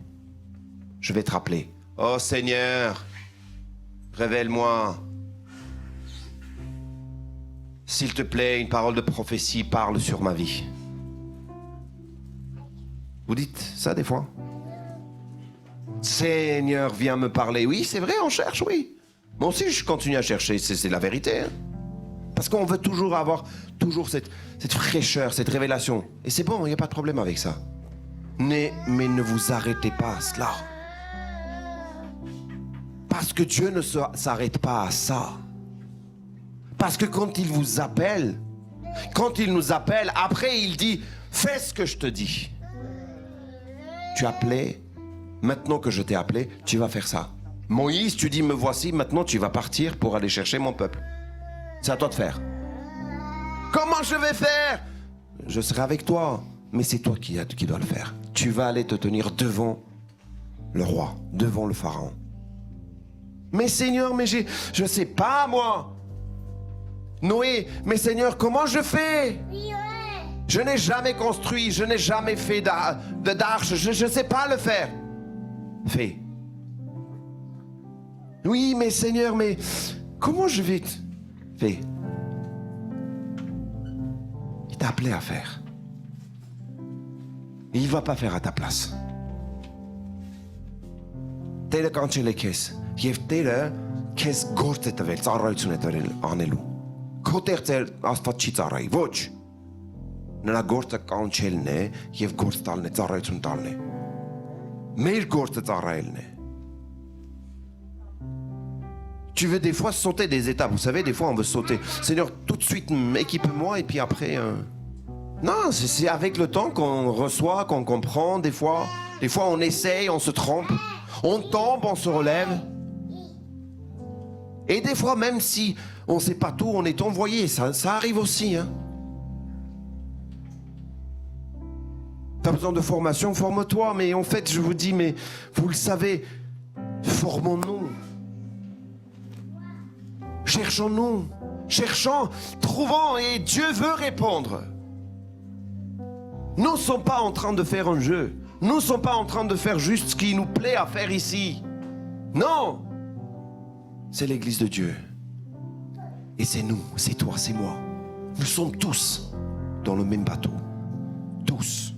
S1: Je vais te rappeler. Oh Seigneur, révèle-moi. S'il te plaît, une parole de prophétie parle sur ma vie. Vous dites ça des fois? Seigneur, viens me parler. Oui, c'est vrai, on cherche, oui. Moi aussi, je continue à chercher, c'est la vérité. Hein? Parce qu'on veut toujours avoir cette fraîcheur, cette révélation. Et c'est bon, il n'y a pas de problème avec ça. Mais ne vous arrêtez pas à cela. Parce que Dieu ne s'arrête pas à ça. Parce que quand il vous appelle, quand il nous appelle, après il dit, fais ce que je te dis. Tu as appelé, maintenant que je t'ai appelé, tu vas faire ça. Moïse, tu dis, me voici, maintenant tu vas partir pour aller chercher mon peuple. C'est à toi de faire. Comment je vais faire? Je serai avec toi, mais c'est toi qui dois le faire. Tu vas aller te tenir devant le roi, devant le pharaon. Mais Seigneur, mais je sais pas moi. Noé, mais Seigneur, comment je fais? Je n'ai jamais construit, je n'ai jamais fait d'arche, je ne sais pas le faire. Fais. Oui, mais Seigneur, mais comment je vais... Fais. Il t'a appelé à faire. Et il ne va pas faire à ta place. Տերը կանչել է քեզ եւ Տերը քեզ գործ է տվել, ծառայություն է տվել անելու։ Քո տեղ Աստված չի ծառայի, ոչ։ Նրա գործը կանչելն է եւ գործ տալն է, ծառայություն տալն է։ Մեր գործը ծառայելն է։ Tu veux des fois sauter des étapes, vous savez, des fois on veut sauter. Seigneur, tout de suite, équipe-moi et puis après... Non, c'est avec le temps qu'on reçoit, qu'on comprend. Des fois on essaye, on se trompe. On tombe, on se relève. Et des fois, même si on ne sait pas tout, on est envoyé. Ça arrive aussi. Hein. Tu as besoin de formation, forme-toi. Mais en fait, je vous dis, mais vous le savez, formons-nous. Cherchons-nous. Cherchons, trouvons, et Dieu veut répondre. Nous ne sommes pas en train de faire un jeu. Nous ne sommes pas en train de faire juste ce qui nous plaît à faire ici. Non. C'est l'église de Dieu. Et c'est nous, c'est toi, c'est moi. Nous sommes tous dans le même bateau. Tous.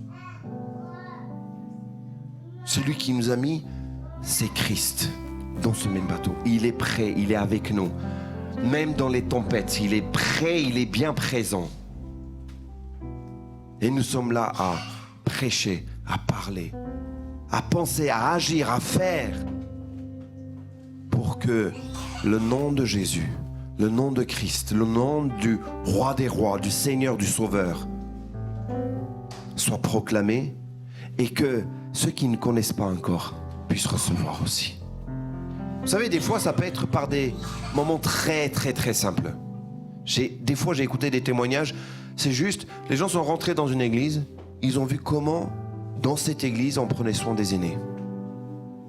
S1: Celui qui nous a mis, c'est Christ dans ce même bateau. Il est prêt, il est avec nous. Même dans les tempêtes, il est prêt, il est bien présent. Et nous sommes là à prêcher, à parler, à penser, à agir, à faire pour que le nom de Jésus, le nom de Christ, le nom du roi des rois, du Seigneur, du Sauveur soit proclamé et que ceux qui ne connaissent pas encore puissent recevoir aussi. Vous savez, des fois, ça peut être par des moments très, très, très simples. Des fois, j'ai écouté des témoignages, c'est juste, les gens sont rentrés dans une église, ils ont vu comment, dans cette église, on prenait soin des aînés.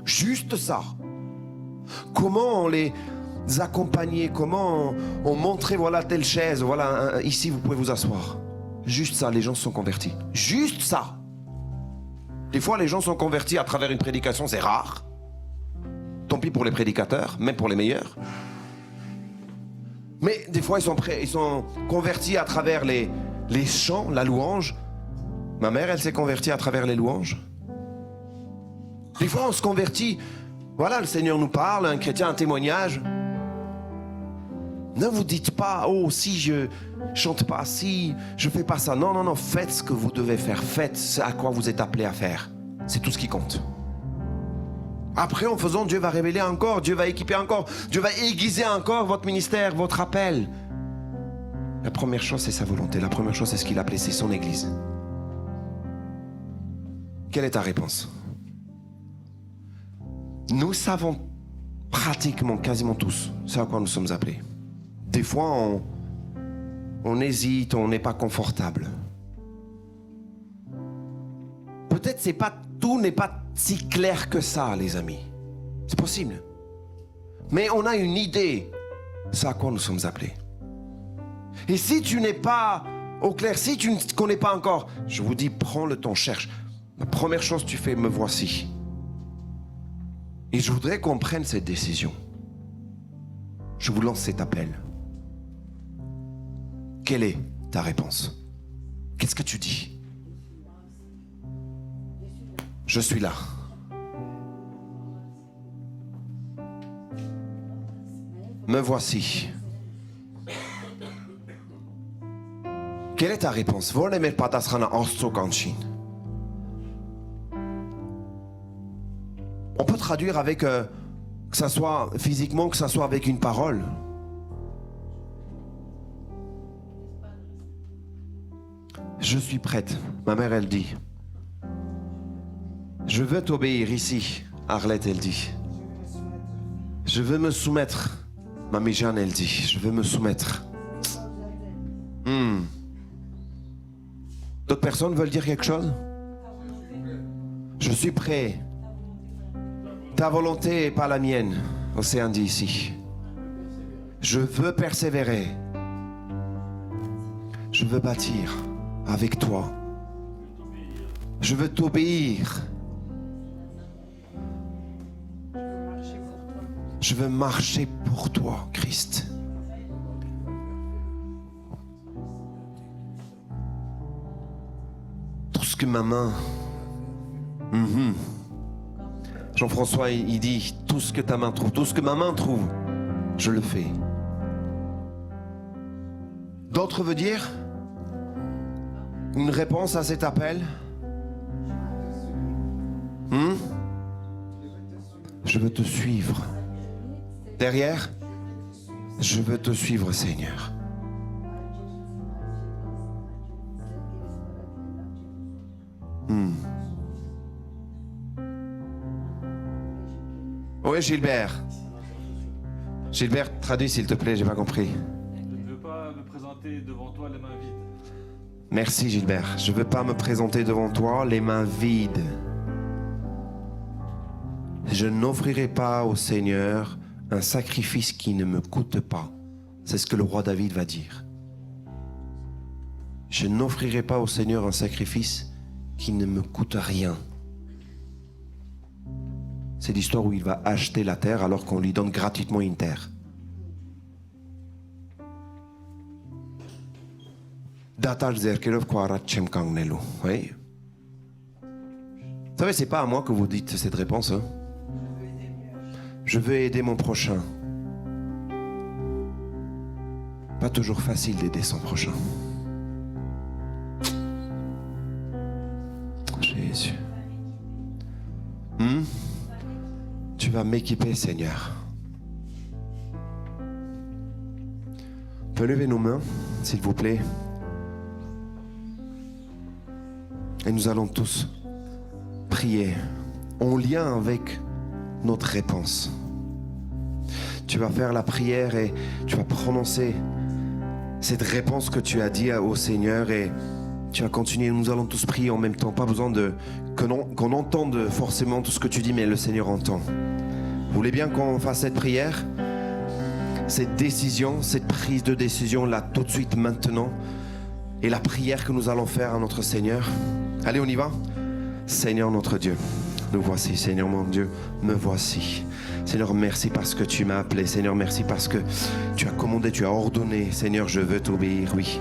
S1: Juste ça. Comment on les accompagnait, comment on montrait, voilà, telle chaise, voilà, ici, vous pouvez vous asseoir. Juste ça, les gens se sont convertis. Juste ça. Des fois, les gens sont convertis à travers une prédication, c'est rare. Tant pis pour les prédicateurs, même pour les meilleurs. Mais des fois, ils sont convertis à travers les chants, la louange. Ma mère, elle s'est convertie à travers les louanges. Des fois, on se convertit. Voilà, le Seigneur nous parle, un chrétien, un témoignage. Ne vous dites pas, oh, si je chante pas, si je fais pas ça. Non, non, non, faites ce que vous devez faire. Faites ce à quoi vous êtes appelé à faire. C'est tout ce qui compte. Après, en faisant, Dieu va révéler encore, Dieu va équiper encore, Dieu va aiguiser encore votre ministère, votre appel. La première chose, c'est sa volonté. La première chose, c'est ce qu'il a appelé, c'est son Église. Quelle est ta réponse? Nous savons pratiquement, quasiment tous, ce à quoi nous sommes appelés. Des fois, on hésite, on n'est pas confortable. Peut-être tout n'est pas si clair que ça, les amis. C'est possible. Mais on a une idée, c'est à quoi nous sommes appelés. Et si tu n'es pas au clair, si tu ne connais pas encore, je vous dis, prends le temps, cherche. La première chose que tu fais, me voici. Et je voudrais qu'on prenne cette décision. Je vous lance cet appel. Quelle est ta réponse? Qu'est-ce que tu dis? Je suis là. Me voici. Quelle est ta réponse? Voleme patasrana ostokanchin. On peut traduire avec, que ça soit physiquement, que ça soit avec une parole. Je suis prête. Ma mère, elle dit. Je veux t'obéir ici. Arlette, elle dit. Je veux me soumettre. Mamie Jeanne, elle dit. Je veux me soumettre. D'autres personnes veulent dire quelque chose? Je suis prêt. Ta volonté et pas la mienne. Océan dit ici. Je veux persévérer. Je veux bâtir avec toi. Je veux t'obéir. Je veux marcher pour toi, Christ. Tout ce que ma main... Jean-François, il dit, tout ce que ta main trouve, tout ce que ma main trouve, je le fais. D'autres veut dire une réponse à cet appel? Je veux te suivre. Derrière, je veux te suivre, Seigneur. Oui, Gilbert. Gilbert, traduis s'il te plaît, j'ai pas compris.
S2: Je ne veux pas me présenter devant toi les mains vides.
S1: Merci Gilbert. Je veux pas me présenter devant toi les mains vides. Je n'offrirai pas au Seigneur un sacrifice qui ne me coûte pas. C'est ce que le roi David va dire. Je n'offrirai pas au Seigneur un sacrifice qui ne me coûte rien. C'est l'histoire où il va acheter la terre alors qu'on lui donne gratuitement une terre. Oui. Vous savez, c'est pas à moi que vous dites cette réponse. Hein? Je veux aider mon prochain. Pas toujours facile d'aider son prochain. Jésus. Tu vas m'équiper, Seigneur. On peut lever nos mains, s'il vous plaît. Et nous allons tous prier en lien avec notre réponse. Tu vas faire la prière et tu vas prononcer cette réponse que tu as dit au Seigneur et tu vas continuer. Nous allons tous prier en même temps. Pas besoin qu'on entende forcément tout ce que tu dis, mais le Seigneur entend. Vous voulez bien qu'on fasse cette prière? Cette décision, cette prise de décision là tout de suite maintenant et la prière que nous allons faire à notre Seigneur. Allez, on y va. Seigneur notre Dieu, nous voici. Seigneur mon Dieu, me voici. Seigneur, merci parce que tu m'as appelé. Seigneur, merci parce que tu as commandé, tu as ordonné. Seigneur, je veux t'obéir, oui.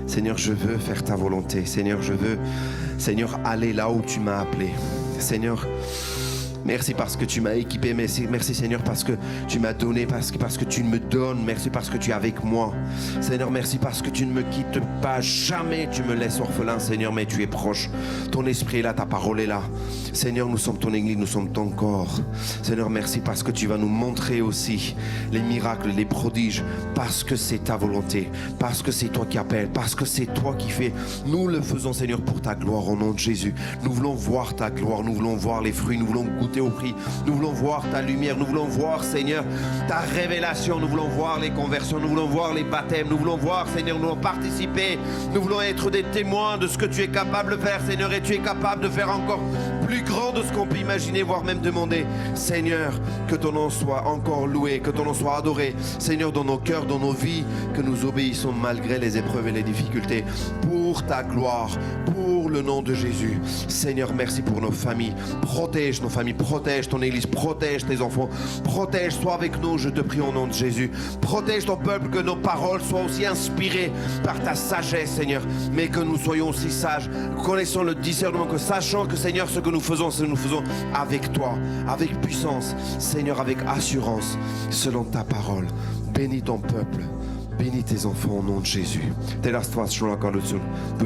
S1: Seigneur, je veux faire ta volonté. Seigneur, je veux, Seigneur, aller là où tu m'as appelé. Seigneur, merci parce que tu m'as équipé. Merci Seigneur parce que tu m'as donné, parce que tu me donnes. Merci parce que tu es avec moi. Seigneur, merci parce que tu ne me quittes pas. Jamais tu me laisses orphelin, Seigneur, mais tu es proche. Ton esprit est là, ta parole est là. Seigneur, nous sommes ton église, nous sommes ton corps. Seigneur, merci parce que tu vas nous montrer aussi les miracles, les prodiges, parce que c'est ta volonté, parce que c'est toi qui appelles, parce que c'est toi qui fais. Nous le faisons, Seigneur, pour ta gloire, au nom de Jésus. Nous voulons voir ta gloire, nous voulons voir les fruits, nous voulons goûter au prix. Nous voulons voir ta lumière, nous voulons voir, Seigneur, ta révélation, nous voulons voir les conversions, nous voulons voir les baptêmes, nous voulons voir, Seigneur, nous voulons participer, nous voulons être des témoins de ce que tu es capable de faire, Seigneur, et tu es capable de faire encore plus grand de ce qu'on peut imaginer, voire même demander. Seigneur, que ton nom soit encore loué, que ton nom soit adoré, Seigneur, dans nos cœurs, dans nos vies, que nous obéissons malgré les épreuves et les difficultés, pour ta gloire, pour le nom de Jésus. Seigneur, merci pour nos familles. Protège nos familles, protège ton église, protège tes enfants, protège, sois avec nous, je te prie au nom de Jésus. Protège ton peuple, que nos paroles soient aussi inspirées par ta sagesse, Seigneur, mais que nous soyons aussi sages, connaissant le discernement, que sachant que, Seigneur, ce que nous faisons, c'est que nous faisons avec toi, avec puissance, Seigneur, avec assurance, selon ta parole. Bénis ton peuple. Bénis tes enfants au nom de Jésus. Tu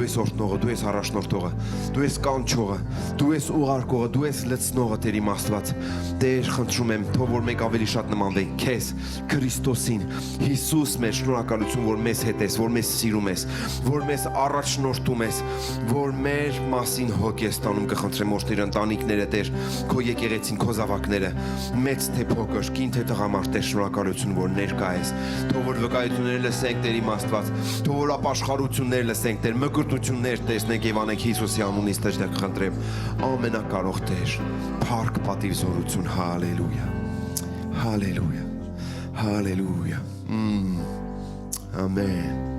S1: es orșnora, tu es arașnortora, tu es kančora, tu es urarkora, tu es lecnora teri mastvat. Te խնդրում եմ, թող որ մենք ավելի շատ նմանվենք քեզ, Քրիստոսին, Հիսուս մեր շնորհակալություն, որ մեզ հետ ես, որ մեզ սիրում ես, որ մեզ առաջնորդում ես, որ մեր մասին հոգ ես տանում, կխնդրեմ օշտիր ընտանիքները, Տեր, քո եկեղեցին, քո զավակները, մեծ թե փոքր, կին թե տղամարդ, Տեր, շնորհակալություն, որ ներկա ես, թող որ վկայությունները լսենք Տեր իմ Աստված, թող որ ապաշխարություններ լսենք Տեր, մկրտություններ տեսնենք եւ անենք Հիսուսի անունից Տեր, խնդրեմ, ամենակարող Տեր, փառք, պատիվ, զորություն, հալելույա, հալելույա, հալելույա, ամեն.